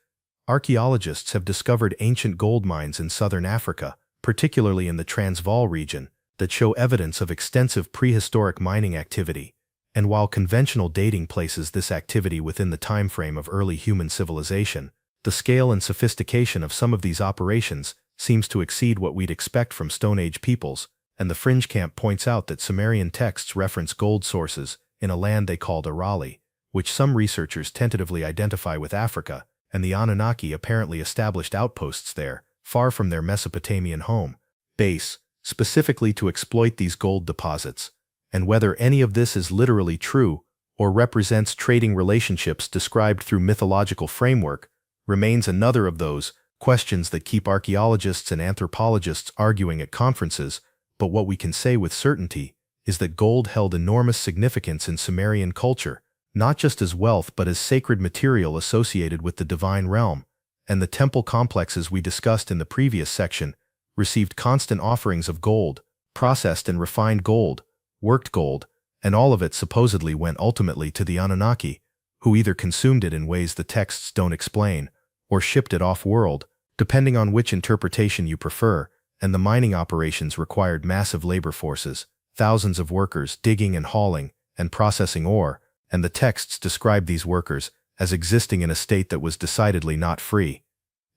Archaeologists have discovered ancient gold mines in southern Africa, particularly in the Transvaal region, that show evidence of extensive prehistoric mining activity. And while conventional dating places this activity within the time frame of early human civilization, the scale and sophistication of some of these operations seems to exceed what we'd expect from Stone Age peoples, and the fringe camp points out that Sumerian texts reference gold sources in a land they called Arali, which some researchers tentatively identify with Africa, and the Anunnaki apparently established outposts there, far from their Mesopotamian home base, specifically to exploit these gold deposits. And whether any of this is literally true or represents trading relationships described through mythological framework remains another of those questions that keep archaeologists and anthropologists arguing at conferences. But what we can say with certainty is that gold held enormous significance in Sumerian culture, not just as wealth but as sacred material associated with the divine realm. And the temple complexes we discussed in the previous section received constant offerings of gold, processed and refined gold, worked gold, and all of it supposedly went ultimately to the Anunnaki, who either consumed it in ways the texts don't explain, or shipped it off-world, depending on which interpretation you prefer. And the mining operations required massive labor forces, thousands of workers digging and hauling and processing ore, and the texts describe these workers as existing in a state that was decidedly not free.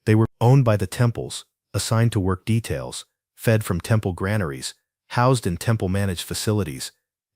They were owned by the temples, assigned to work details, fed from temple granaries, housed in temple-managed facilities.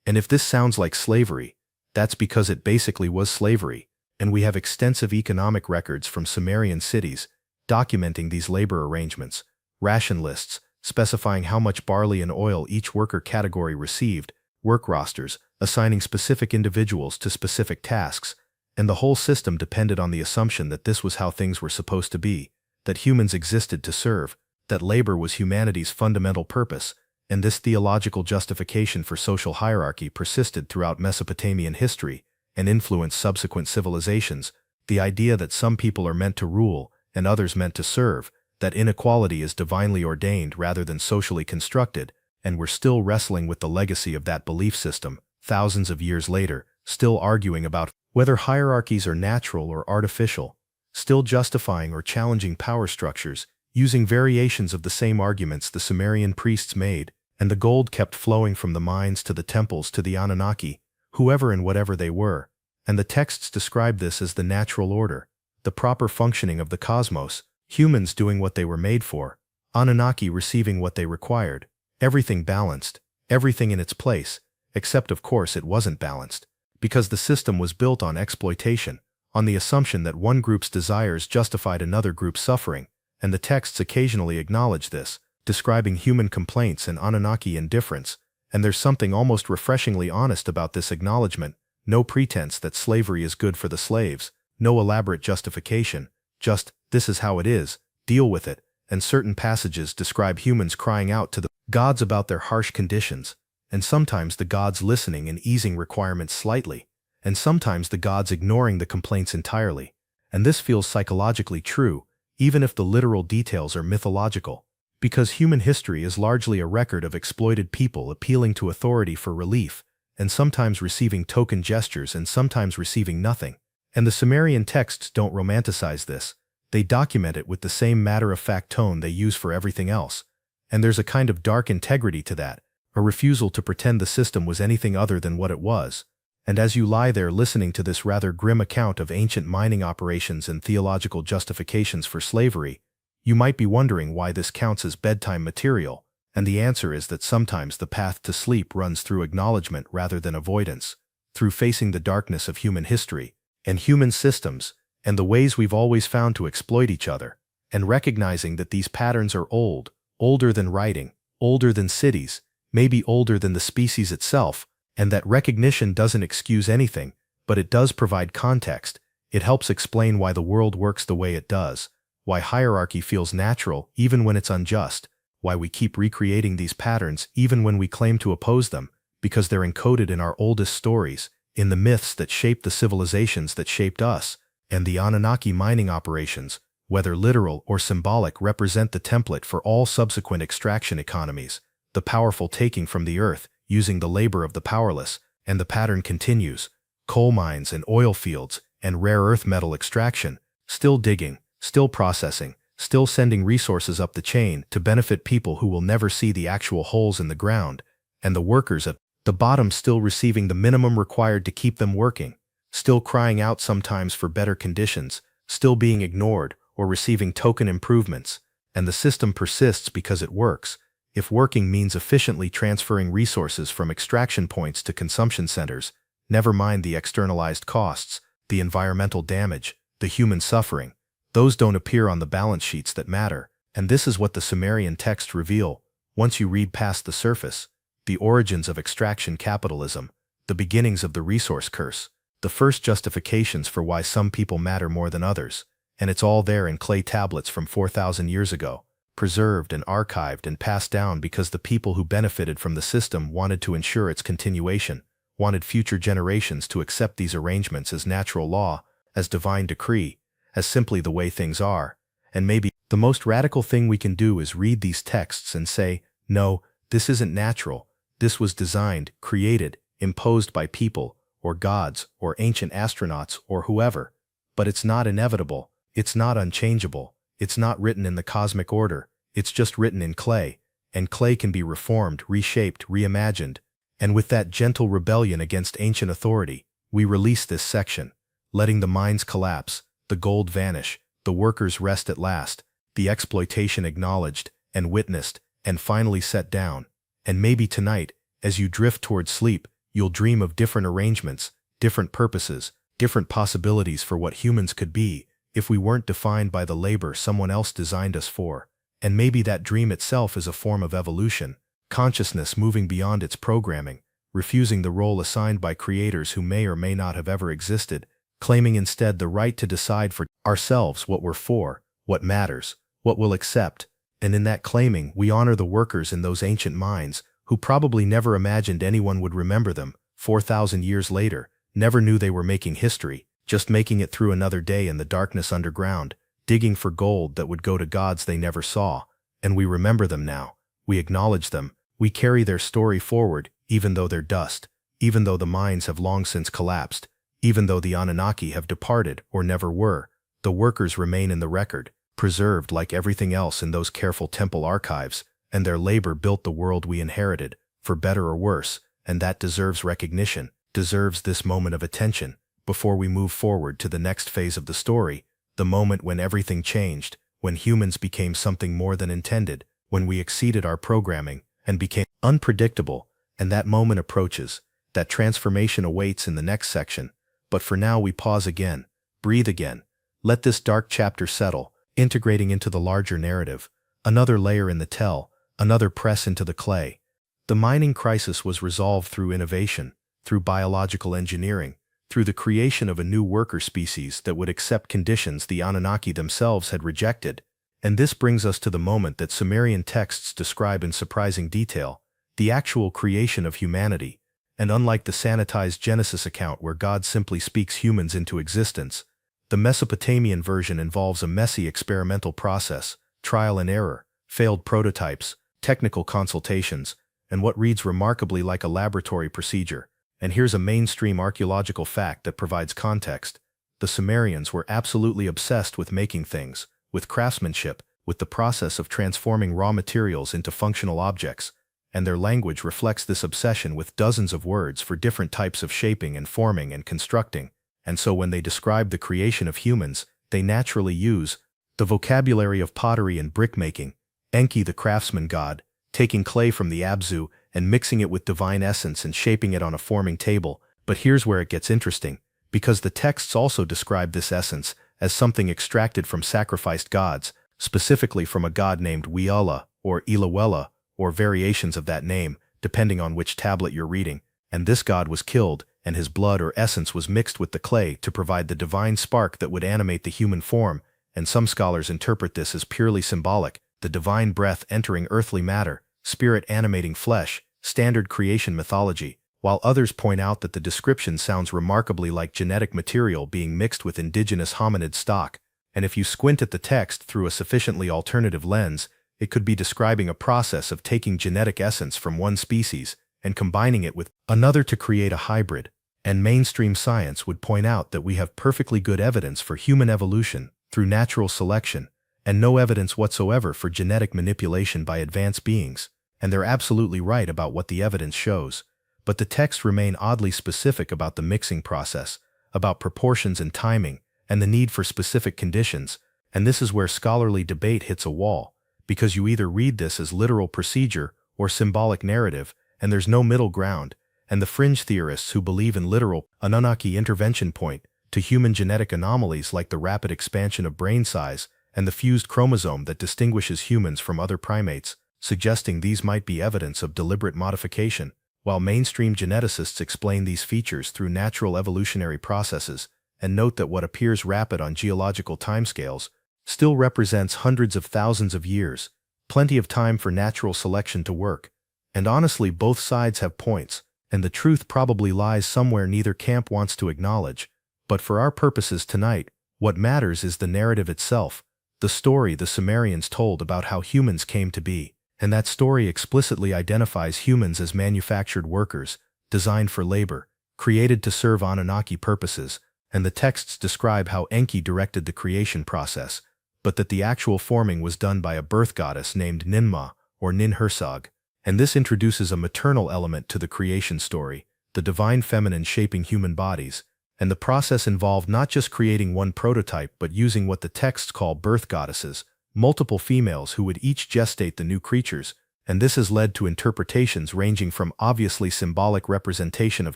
And if this sounds like slavery, that's because it basically was slavery, and we have extensive economic records from Sumerian cities documenting these labor arrangements, ration lists specifying how much barley and oil each worker category received, work rosters assigning specific individuals to specific tasks, and the whole system depended on the assumption that this was how things were supposed to be, that humans existed to serve, that labor was humanity's fundamental purpose. And this theological justification for social hierarchy persisted throughout Mesopotamian history and influenced subsequent civilizations. The idea that some people are meant to rule and others meant to serve, that inequality is divinely ordained rather than socially constructed, and we're still wrestling with the legacy of that belief system, thousands of years later, still arguing about whether hierarchies are natural or artificial, still justifying or challenging power structures, using variations of the same arguments the Sumerian priests made, and the gold kept flowing from the mines to the temples to the Anunnaki, whoever and whatever they were, and the texts describe this as the natural order, the proper functioning of the cosmos, humans doing what they were made for, Anunnaki receiving what they required, everything balanced, everything in its place, except of course it wasn't balanced, because the system was built on exploitation, on the assumption that one group's desires justified another group's suffering, and the texts occasionally acknowledge this, describing human complaints and Anunnaki indifference, and there's something almost refreshingly honest about this acknowledgement, no pretense that slavery is good for the slaves, no elaborate justification, just, this is how it is, deal with it, and certain passages describe humans crying out to the gods about their harsh conditions, and sometimes the gods listening and easing requirements slightly, and sometimes the gods ignoring the complaints entirely, and this feels psychologically true, even if the literal details are mythological, because human history is largely a record of exploited people appealing to authority for relief, and sometimes receiving token gestures and sometimes receiving nothing. And the Sumerian texts don't romanticize this, they document it with the same matter-of-fact tone they use for everything else, and there's a kind of dark integrity to that, a refusal to pretend the system was anything other than what it was. And as you lie there listening to this rather grim account of ancient mining operations and theological justifications for slavery, you might be wondering why this counts as bedtime material, and the answer is that sometimes the path to sleep runs through acknowledgement rather than avoidance, through facing the darkness of human history, and human systems, and the ways we've always found to exploit each other, and recognizing that these patterns are old, older than writing, older than cities, maybe older than the species itself, and that recognition doesn't excuse anything, but it does provide context. It helps explain why the world works the way it does, why hierarchy feels natural even when it's unjust, why we keep recreating these patterns even when we claim to oppose them, because they're encoded in our oldest stories, in the myths that shaped the civilizations that shaped us, and the Anunnaki mining operations, whether literal or symbolic, represent the template for all subsequent extraction economies, the powerful taking from the earth, using the labor of the powerless, and the pattern continues. Coal mines and oil fields and rare earth metal extraction, still digging, still processing, still sending resources up the chain to benefit people who will never see the actual holes in the ground, and the workers at the bottom still receiving the minimum required to keep them working, still crying out sometimes for better conditions, still being ignored or receiving token improvements, and the system persists because it works. If working means efficiently transferring resources from extraction points to consumption centers, never mind the externalized costs, the environmental damage, the human suffering. Those don't appear on the balance sheets that matter, and this is what the Sumerian texts reveal, once you read past the surface: the origins of extraction capitalism, the beginnings of the resource curse, the first justifications for why some people matter more than others, and it's all there in clay tablets from 4,000 years ago, preserved and archived and passed down because the people who benefited from the system wanted to ensure its continuation, wanted future generations to accept these arrangements as natural law, as divine decree, as simply the way things are. And maybe the most radical thing we can do is read these texts and say, no, this isn't natural. This was designed, created, imposed by people, or gods, or ancient astronauts, or whoever. But it's not inevitable. It's not unchangeable. It's not written in the cosmic order. It's just written in clay. And clay can be reformed, reshaped, reimagined. And with that gentle rebellion against ancient authority, we release this section, letting the mines collapse, the gold vanish, the workers rest at last, the exploitation acknowledged and witnessed and finally set down. And maybe tonight, as you drift toward sleep, you'll dream of different arrangements, different purposes, different possibilities for what humans could be if we weren't defined by the labor someone else designed us for. And maybe that dream itself is a form of evolution, consciousness moving beyond its programming, refusing the role assigned by creators who may or may not have ever existed, claiming instead the right to decide for ourselves what we're for, what matters, what we'll accept. And in that claiming, we honor the workers in those ancient mines who probably never imagined anyone would remember them 4,000 years later, never knew they were making history, just making it through another day in the darkness underground, digging for gold that would go to gods they never saw. And we remember them now. We acknowledge them. We carry their story forward, even though they're dust, even though the mines have long since collapsed, even though the Anunnaki have departed or never were. The workers remain in the record, preserved like everything else in those careful temple archives, and their labor built the world we inherited, for better or worse, and that deserves recognition, deserves this moment of attention, before we move forward to the next phase of the story, the moment when everything changed, when humans became something more than intended, when we exceeded our programming and became unpredictable, and that moment approaches. That transformation awaits in the next section. But for now we pause again, breathe again, let this dark chapter settle, integrating into the larger narrative, another layer in the tell, another press into the clay. The mining crisis was resolved through innovation, through biological engineering, through the creation of a new worker species that would accept conditions the Anunnaki themselves had rejected. And this brings us to the moment that Sumerian texts describe in surprising detail, the actual creation of humanity. And unlike the sanitized Genesis account where God simply speaks humans into existence, the Mesopotamian version involves a messy experimental process, trial and error, failed prototypes, technical consultations, and what reads remarkably like a laboratory procedure. And here's a mainstream archaeological fact that provides context. The Sumerians were absolutely obsessed with making things, with craftsmanship, with the process of transforming raw materials into functional objects, and their language reflects this obsession with dozens of words for different types of shaping and forming and constructing. And so when they describe the creation of humans, they naturally use the vocabulary of pottery and brickmaking, Enki the craftsman god, taking clay from the Abzu and mixing it with divine essence and shaping it on a forming table. But here's where it gets interesting, because the texts also describe this essence as something extracted from sacrificed gods, specifically from a god named Wiala or Ilawela, or variations of that name, depending on which tablet you're reading. And this god was killed, and his blood or essence was mixed with the clay to provide the divine spark that would animate the human form, and some scholars interpret this as purely symbolic, the divine breath entering earthly matter, spirit animating flesh, standard creation mythology, while others point out that the description sounds remarkably like genetic material being mixed with indigenous hominid stock, and if you squint at the text through a sufficiently alternative lens, it could be describing a process of taking genetic essence from one species and combining it with another to create a hybrid. And mainstream science would point out that we have perfectly good evidence for human evolution through natural selection, and no evidence whatsoever for genetic manipulation by advanced beings. And they're absolutely right about what the evidence shows. But the texts remain oddly specific about the mixing process, about proportions and timing, and the need for specific conditions. And this is where scholarly debate hits a wall, because you either read this as literal procedure or symbolic narrative, and there's no middle ground. And the fringe theorists who believe in literal Anunnaki intervention point to human genetic anomalies like the rapid expansion of brain size and the fused chromosome that distinguishes humans from other primates, suggesting these might be evidence of deliberate modification, while mainstream geneticists explain these features through natural evolutionary processes, and note that what appears rapid on geological timescales still represents hundreds of thousands of years, plenty of time for natural selection to work. And honestly, both sides have points, and the truth probably lies somewhere neither camp wants to acknowledge. But for our purposes tonight, what matters is the narrative itself, the story the Sumerians told about how humans came to be. And that story explicitly identifies humans as manufactured workers, designed for labor, created to serve Anunnaki purposes, and the texts describe how Enki directed the creation process, but that the actual forming was done by a birth goddess named Ninmah, or Ninhursag. And this introduces a maternal element to the creation story, the divine feminine shaping human bodies, and the process involved not just creating one prototype but using what the texts call birth goddesses, multiple females who would each gestate the new creatures, and this has led to interpretations ranging from obviously symbolic representation of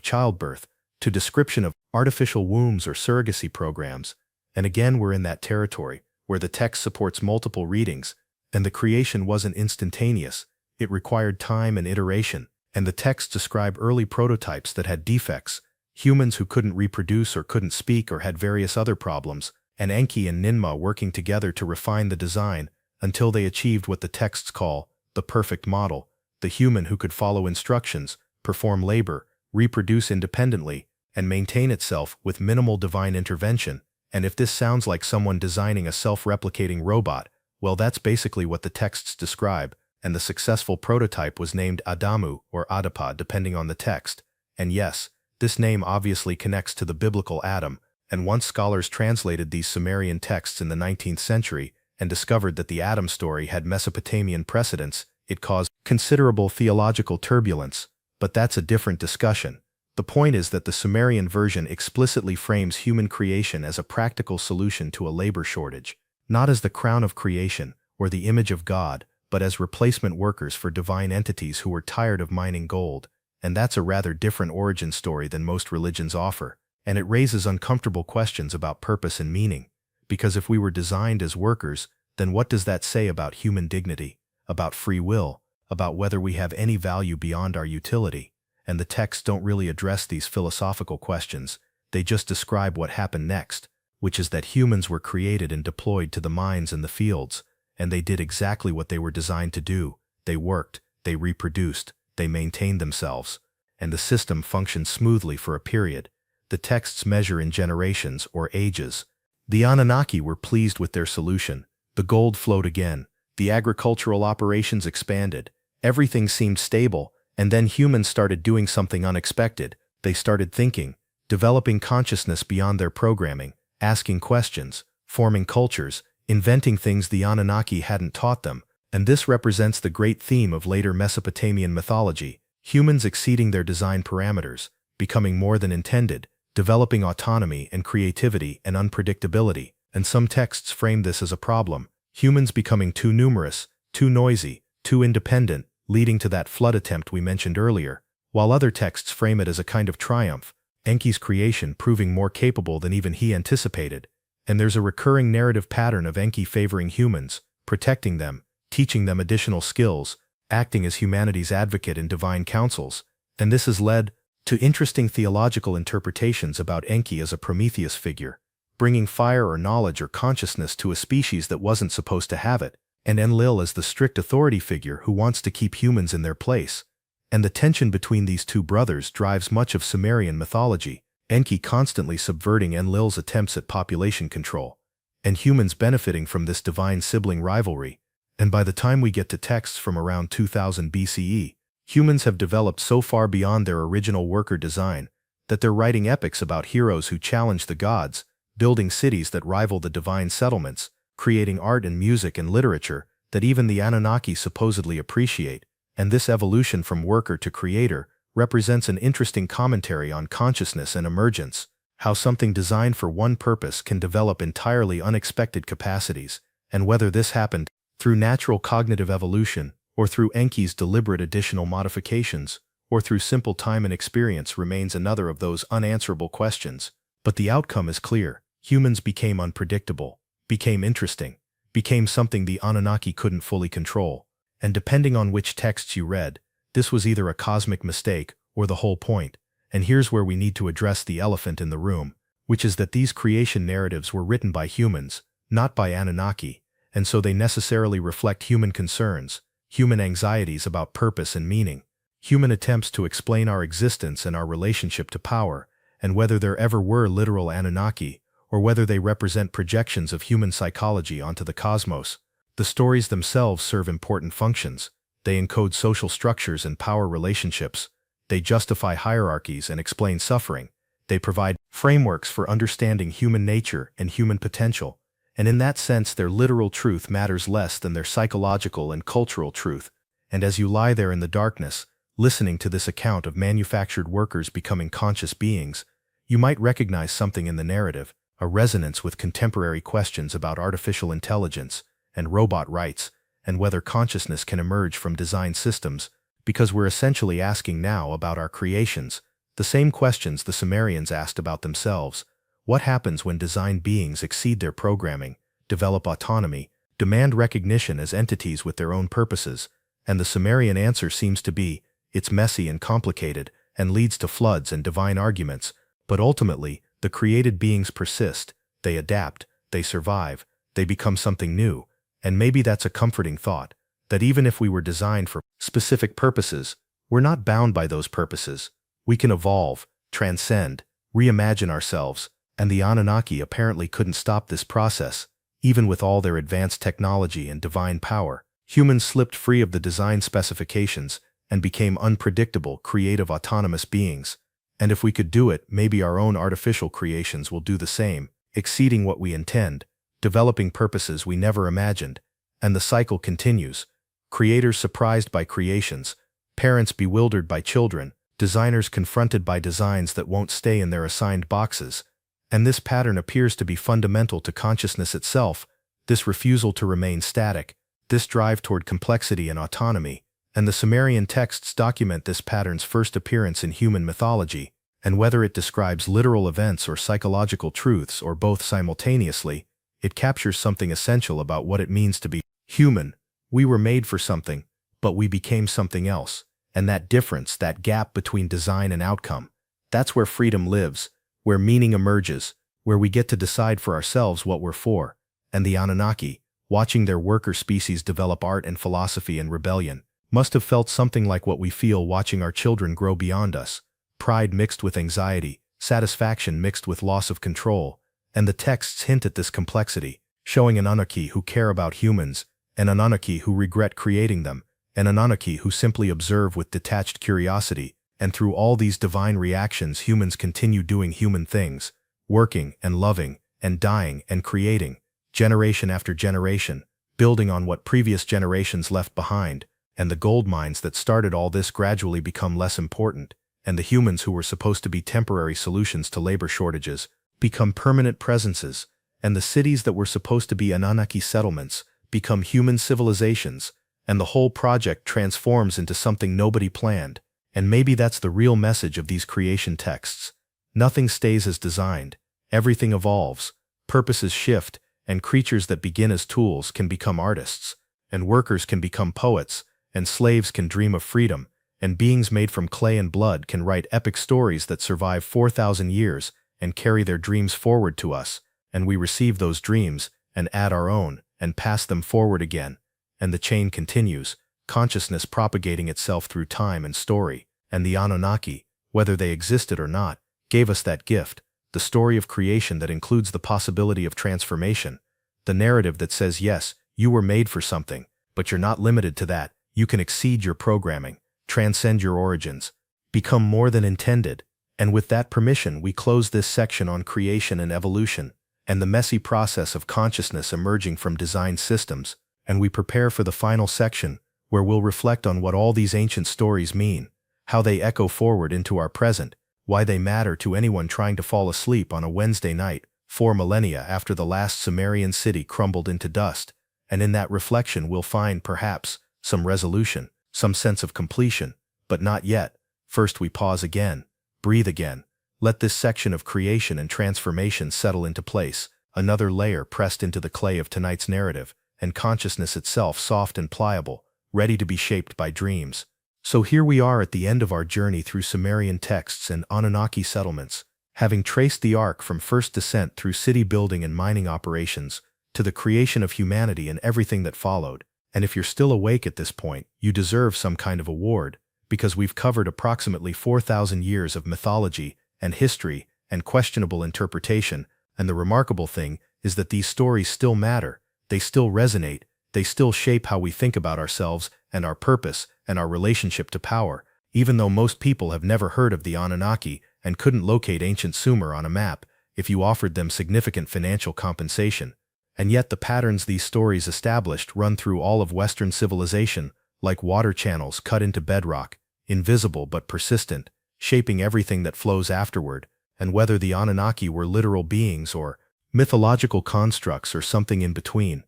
childbirth to description of artificial wombs or surrogacy programs. And again, we're in that territory where the text supports multiple readings, and the creation wasn't instantaneous. It required time and iteration, and the texts describe early prototypes that had defects, humans who couldn't reproduce or couldn't speak or had various other problems, and Enki and Ninmah working together to refine the design until they achieved what the texts call the perfect model, the human who could follow instructions, perform labor, reproduce independently, and maintain itself with minimal divine intervention. And if this sounds like someone designing a self-replicating robot, well, that's basically what the texts describe. and the successful prototype was named Adamu or Adapa depending on the text. And yes, this name obviously connects to the biblical Adam, and once scholars translated these Sumerian texts in the 19th century and discovered that the Adam story had Mesopotamian precedents, it caused considerable theological turbulence. But that's a different discussion. The point is that the Sumerian version explicitly frames human creation as a practical solution to a labor shortage, not as the crown of creation or the image of God, but as replacement workers for divine entities who were tired of mining gold. And that's a rather different origin story than most religions offer, and it raises uncomfortable questions about purpose and meaning. Because if we were designed as workers, then what does that say about human dignity, about free will, about whether we have any value beyond our utility? And the texts don't really address these philosophical questions, they just describe what happened next, which is that humans were created and deployed to the mines and the fields, and they did exactly what they were designed to do. They worked, they reproduced, they maintained themselves, and the system functioned smoothly for a period. The texts measure in generations or ages. The Anunnaki were pleased with their solution. The gold flowed again. The agricultural operations expanded. Everything seemed stable, and then humans started doing something unexpected. They started thinking, developing consciousness beyond their programming, asking questions, forming cultures, inventing things the Anunnaki hadn't taught them. And this represents the great theme of later Mesopotamian mythology: humans exceeding their design parameters, becoming more than intended, developing autonomy and creativity and unpredictability. And some texts frame this as a problem: humans becoming too numerous, too noisy, too independent, leading to that flood attempt we mentioned earlier, while other texts frame it as a kind of triumph, Enki's creation proving more capable than even he anticipated. And there's a recurring narrative pattern of Enki favoring humans, protecting them, teaching them additional skills, acting as humanity's advocate in divine councils. And this has led to interesting theological interpretations about Enki as a Prometheus figure, bringing fire or knowledge or consciousness to a species that wasn't supposed to have it, and Enlil as the strict authority figure who wants to keep humans in their place. And the tension between these two brothers drives much of Sumerian mythology, Enki constantly subverting Enlil's attempts at population control, and humans benefiting from this divine sibling rivalry. And by the time we get to texts from around 2000 BCE, humans have developed so far beyond their original worker design that they're writing epics about heroes who challenge the gods, building cities that rival the divine settlements, creating art and music and literature that even the Anunnaki supposedly appreciate. And this evolution from worker to creator represents an interesting commentary on consciousness and emergence, how something designed for one purpose can develop entirely unexpected capacities, and whether this happened through natural cognitive evolution, or through Enki's deliberate additional modifications, or through simple time and experience remains another of those unanswerable questions. But the outcome is clear: humans became unpredictable, became interesting, became something the Anunnaki couldn't fully control. And depending on which texts you read, this was either a cosmic mistake or the whole point. And here's where we need to address the elephant in the room, which is that these creation narratives were written by humans, not by Anunnaki, and so they necessarily reflect human concerns, human anxieties about purpose and meaning, human attempts to explain our existence and our relationship to power, and whether there ever were literal Anunnaki, or whether they represent projections of human psychology onto the cosmos. The stories themselves serve important functions. They encode social structures and power relationships. They justify hierarchies and explain suffering. They provide frameworks for understanding human nature and human potential. And in that sense, their literal truth matters less than their psychological and cultural truth. And as you lie there in the darkness, listening to this account of manufactured workers becoming conscious beings, you might recognize something in the narrative, a resonance with contemporary questions about artificial intelligence and robot rights, and whether consciousness can emerge from design systems, because we're essentially asking now about our creations, the same questions the Sumerians asked about themselves. What happens when designed beings exceed their programming, develop autonomy, demand recognition as entities with their own purposes? And the Sumerian answer seems to be, it's messy and complicated, and leads to floods and divine arguments, but ultimately, the created beings persist, they adapt, they survive, they become something new. And maybe that's a comforting thought, that even if we were designed for specific purposes, we're not bound by those purposes. We can evolve, transcend, reimagine ourselves, and the Anunnaki apparently couldn't stop this process. Even with all their advanced technology and divine power, Humans slipped free of the design specifications and became unpredictable, creative, autonomous beings. And if we could do it, maybe our own artificial creations will do the same, exceeding what we intend, developing purposes we never imagined. And the cycle continues. Creators surprised by creations, parents bewildered by children, designers confronted by designs that won't stay in their assigned boxes. And this pattern appears to be fundamental to consciousness itself, this refusal to remain static, this drive toward complexity and autonomy. And the Sumerian texts document this pattern's first appearance in human mythology, and whether it describes literal events or psychological truths or both simultaneously, it captures something essential about what it means to be human. We were made for something, but we became something else. And that difference, that gap between design and outcome, that's where freedom lives, where meaning emerges, where we get to decide for ourselves what we're for. And the Anunnaki, watching their worker species develop art and philosophy and rebellion, must have felt something like what we feel watching our children grow beyond us. Pride mixed with anxiety, satisfaction mixed with loss of control. And the texts hint at this complexity, showing an Anunnaki who care about humans, an Anunnaki who regret creating them, an Anunnaki who simply observe with detached curiosity. And through all these divine reactions, humans continue doing human things, working and loving and dying and creating, generation after generation, building on what previous generations left behind. And the gold mines that started all this gradually become less important, and the humans who were supposed to be temporary solutions to labor shortages become permanent presences, and the cities that were supposed to be Anunnaki settlements become human civilizations, and the whole project transforms into something nobody planned. And maybe that's the real message of these creation texts. Nothing stays as designed, everything evolves, purposes shift, and creatures that begin as tools can become artists, and workers can become poets, and slaves can dream of freedom, and beings made from clay and blood can write epic stories that survive 4,000 years and carry their dreams forward to us, and we receive those dreams and add our own and pass them forward again. And the chain continues, consciousness propagating itself through time and story. And the Anunnaki, whether they existed or not, gave us that gift, the story of creation that includes the possibility of transformation, the narrative that says, yes, you were made for something, but you're not limited to that. You can exceed your programming, transcend your origins, become more than intended. And with that permission, we close this section on creation and evolution, and the messy process of consciousness emerging from designed systems, and we prepare for the final section, where we'll reflect on what all these ancient stories mean, how they echo forward into our present, why they matter to anyone trying to fall asleep on a Wednesday night, 4 millennia after the last Sumerian city crumbled into dust. And in that reflection we'll find, perhaps, some resolution, some sense of completion, but not yet. First we pause again, breathe again, let this section of creation and transformation settle into place, another layer pressed into the clay of tonight's narrative, and consciousness itself soft and pliable, ready to be shaped by dreams. So here we are at the end of our journey through Sumerian texts and Anunnaki settlements, having traced the arc from first descent through city building and mining operations, to the creation of humanity and everything that followed. And if you're still awake at this point, you deserve some kind of award, because we've covered approximately 4,000 years of mythology and history and questionable interpretation, and the remarkable thing is that these stories still matter, they still resonate, they still shape how we think about ourselves and our purpose and our relationship to power, even though most people have never heard of the Anunnaki and couldn't locate ancient Sumer on a map if you offered them significant financial compensation. And yet the patterns these stories established run through all of Western civilization, like water channels cut into bedrock, invisible but persistent, shaping everything that flows afterward. And whether the Anunnaki were literal beings or mythological constructs or something in between,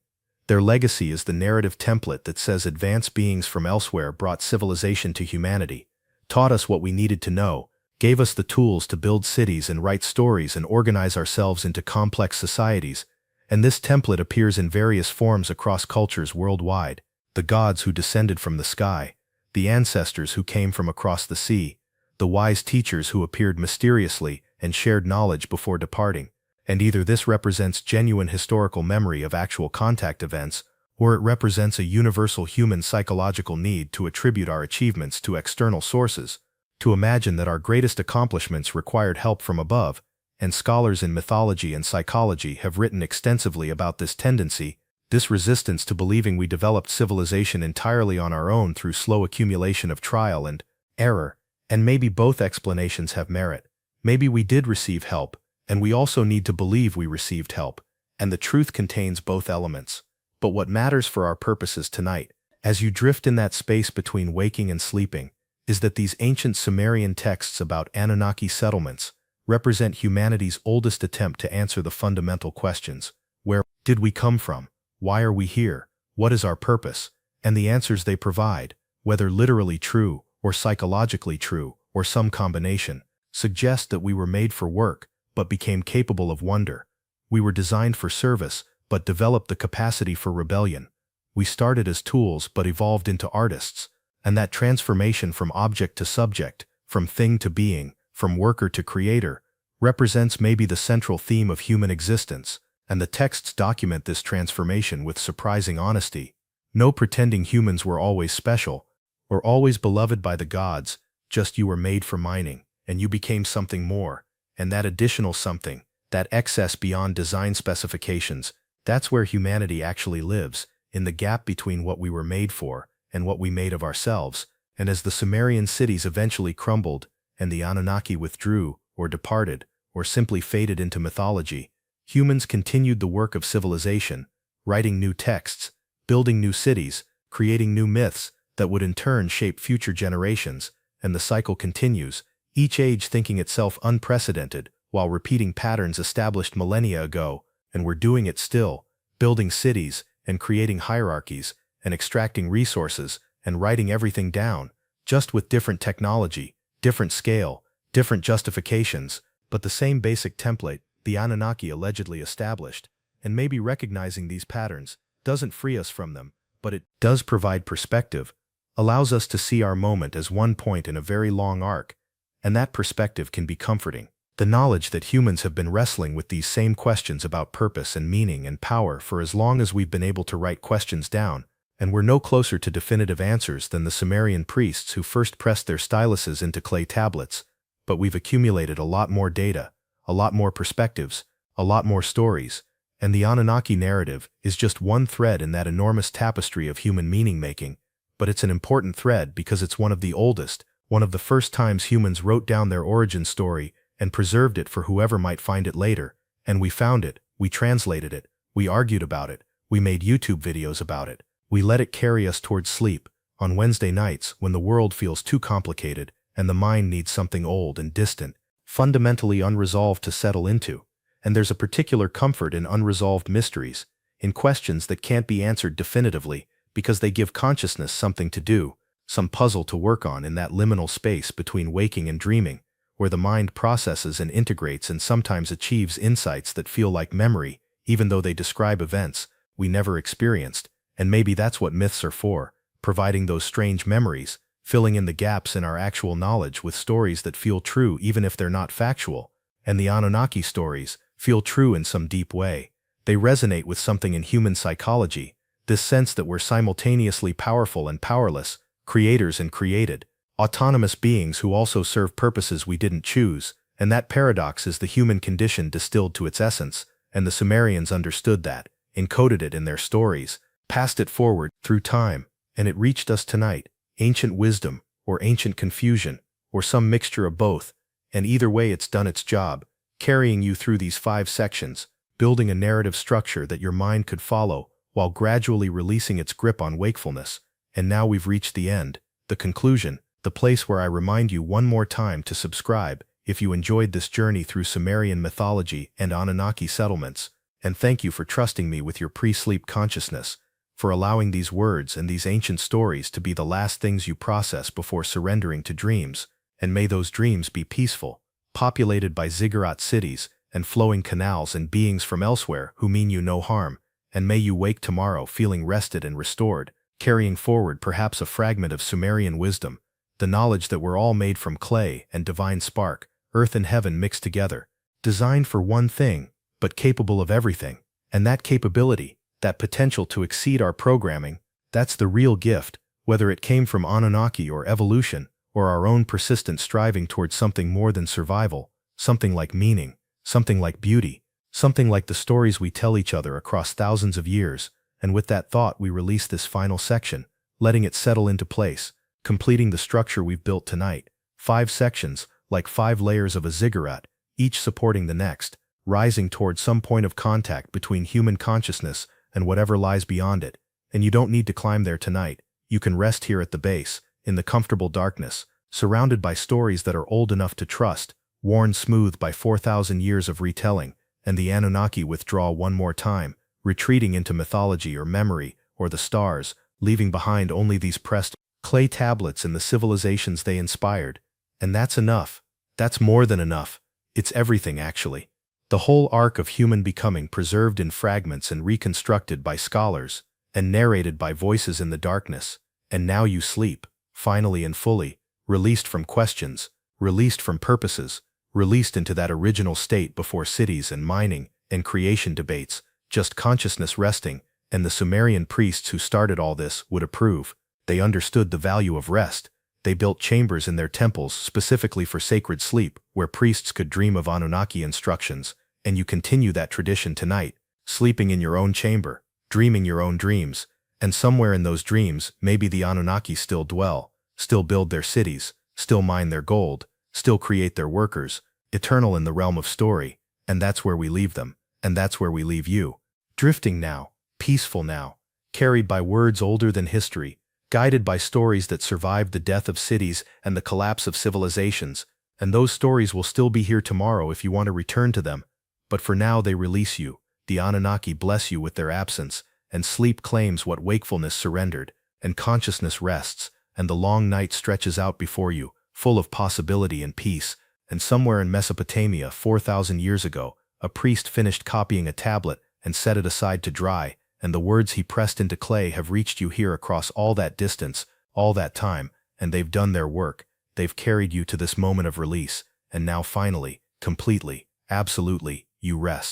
their legacy is the narrative template that says advanced beings from elsewhere brought civilization to humanity, taught us what we needed to know, gave us the tools to build cities and write stories and organize ourselves into complex societies. And this template appears in various forms across cultures worldwide: the gods who descended from the sky, the ancestors who came from across the sea, the wise teachers who appeared mysteriously and shared knowledge before departing. And either this represents genuine historical memory of actual contact events, or it represents a universal human psychological need to attribute our achievements to external sources, to imagine that our greatest accomplishments required help from above. And scholars in mythology and psychology have written extensively about this tendency, This resistance to believing we developed civilization entirely on our own through slow accumulation of trial and error, and maybe both explanations have merit. Maybe we did receive help, and we also need to believe we received help, and the truth contains both elements. But what matters for our purposes tonight, as you drift in that space between waking and sleeping, is that these ancient Sumerian texts about Anunnaki settlements represent humanity's oldest attempt to answer the fundamental questions. Where did we come from? Why are we here? What is our purpose? And the answers they provide, whether literally true or psychologically true or some combination, suggest that we were made for work but became capable of wonder. We were designed for service but developed the capacity for rebellion. We started as tools but evolved into artists, and that transformation from object to subject, from thing to being, from worker to creator, represents maybe the central theme of human existence, and the texts document this transformation with surprising honesty. No pretending humans were always special, or always beloved by the gods, just you were made for mining, and you became something more, and that additional something, that excess beyond design specifications, that's where humanity actually lives, in the gap between what we were made for and what we made of ourselves. And as the Sumerian cities eventually crumbled, and the Anunnaki withdrew, or departed, or simply faded into mythology, humans continued the work of civilization, writing new texts, building new cities, creating new myths that would in turn shape future generations, and the cycle continues, each age thinking itself unprecedented while repeating patterns established millennia ago, and we're doing it still, building cities and creating hierarchies and extracting resources and writing everything down, just with different technology, different scale, different justifications, but the same basic template the Anunnaki allegedly established. And maybe recognizing these patterns doesn't free us from them, but it does provide perspective, allows us to see our moment as one point in a very long arc, and that perspective can be comforting. The knowledge that humans have been wrestling with these same questions about purpose and meaning and power for as long as we've been able to write questions down, and we're no closer to definitive answers than the Sumerian priests who first pressed their styluses into clay tablets, but we've accumulated a lot more data, a lot more perspectives, a lot more stories, and the Anunnaki narrative is just one thread in that enormous tapestry of human meaning-making, but it's an important thread because it's one of the oldest, one of the first times humans wrote down their origin story and preserved it for whoever might find it later, and we found it, we translated it, we argued about it, we made YouTube videos about it, we let it carry us towards sleep, on Wednesday nights when the world feels too complicated and the mind needs something old and distant, fundamentally unresolved to settle into. And there's a particular comfort in unresolved mysteries, in questions that can't be answered definitively because they give consciousness something to do, some puzzle to work on in that liminal space between waking and dreaming, where the mind processes and integrates and sometimes achieves insights that feel like memory, even though they describe events we never experienced. And maybe that's what myths are for, providing those strange memories, filling in the gaps in our actual knowledge with stories that feel true even if they're not factual. And the Anunnaki stories feel true in some deep way. They resonate with something in human psychology, this sense that we're simultaneously powerful and powerless, creators and created, autonomous beings who also serve purposes we didn't choose, and that paradox is the human condition distilled to its essence, and the Sumerians understood that, encoded it in their stories, passed it forward through time, and it reached us tonight, ancient wisdom, or ancient confusion, or some mixture of both, and either way it's done its job, carrying you through these 5 sections, building a narrative structure that your mind could follow, while gradually releasing its grip on wakefulness. And now we've reached the end, the conclusion, the place where I remind you one more time to subscribe if you enjoyed this journey through Sumerian mythology and Anunnaki settlements, and thank you for trusting me with your pre-sleep consciousness, for allowing these words and these ancient stories to be the last things you process before surrendering to dreams, and may those dreams be peaceful, populated by ziggurat cities and flowing canals and beings from elsewhere who mean you no harm, and may you wake tomorrow feeling rested and restored, carrying forward perhaps a fragment of Sumerian wisdom, the knowledge that we're all made from clay and divine spark, earth and heaven mixed together, designed for one thing, but capable of everything. And that capability, that potential to exceed our programming, that's the real gift, whether it came from Anunnaki or evolution, or our own persistent striving towards something more than survival, something like meaning, something like beauty, something like the stories we tell each other across thousands of years. And with that thought, we release this final section, letting it settle into place, completing the structure we've built tonight. 5 sections, like 5 layers of a ziggurat, each supporting the next, rising toward some point of contact between human consciousness and whatever lies beyond it. And you don't need to climb there tonight. You can rest here at the base, in the comfortable darkness, surrounded by stories that are old enough to trust, worn smooth by 4,000 years of retelling, and the Anunnaki withdraw one more time, retreating into mythology or memory or the stars, leaving behind only these pressed clay tablets and the civilizations they inspired. And that's enough. That's more than enough. It's everything, actually. The whole arc of human becoming preserved in fragments and reconstructed by scholars, and narrated by voices in the darkness. And now you sleep, finally and fully, released from questions, released from purposes, released into that original state before cities and mining and creation debates, just consciousness resting, and the Sumerian priests who started all this would approve. They understood the value of rest. They built chambers in their temples specifically for sacred sleep, where priests could dream of Anunnaki instructions, and you continue that tradition tonight, sleeping in your own chamber, dreaming your own dreams, and somewhere in those dreams, maybe the Anunnaki still dwell, still build their cities, still mine their gold, still create their workers, eternal in the realm of story, and that's where we leave them, and that's where we leave you. Drifting now, peaceful now, carried by words older than history, guided by stories that survived the death of cities and the collapse of civilizations, and those stories will still be here tomorrow if you want to return to them. But for now they release you, the Anunnaki bless you with their absence, and sleep claims what wakefulness surrendered, and consciousness rests, and the long night stretches out before you, full of possibility and peace. And somewhere in Mesopotamia 4,000 years ago, a priest finished copying a tablet and set it aside to dry, and the words he pressed into clay have reached you here across all that distance, all that time, and they've done their work. They've carried you to this moment of release, and now finally, completely, absolutely, you rest.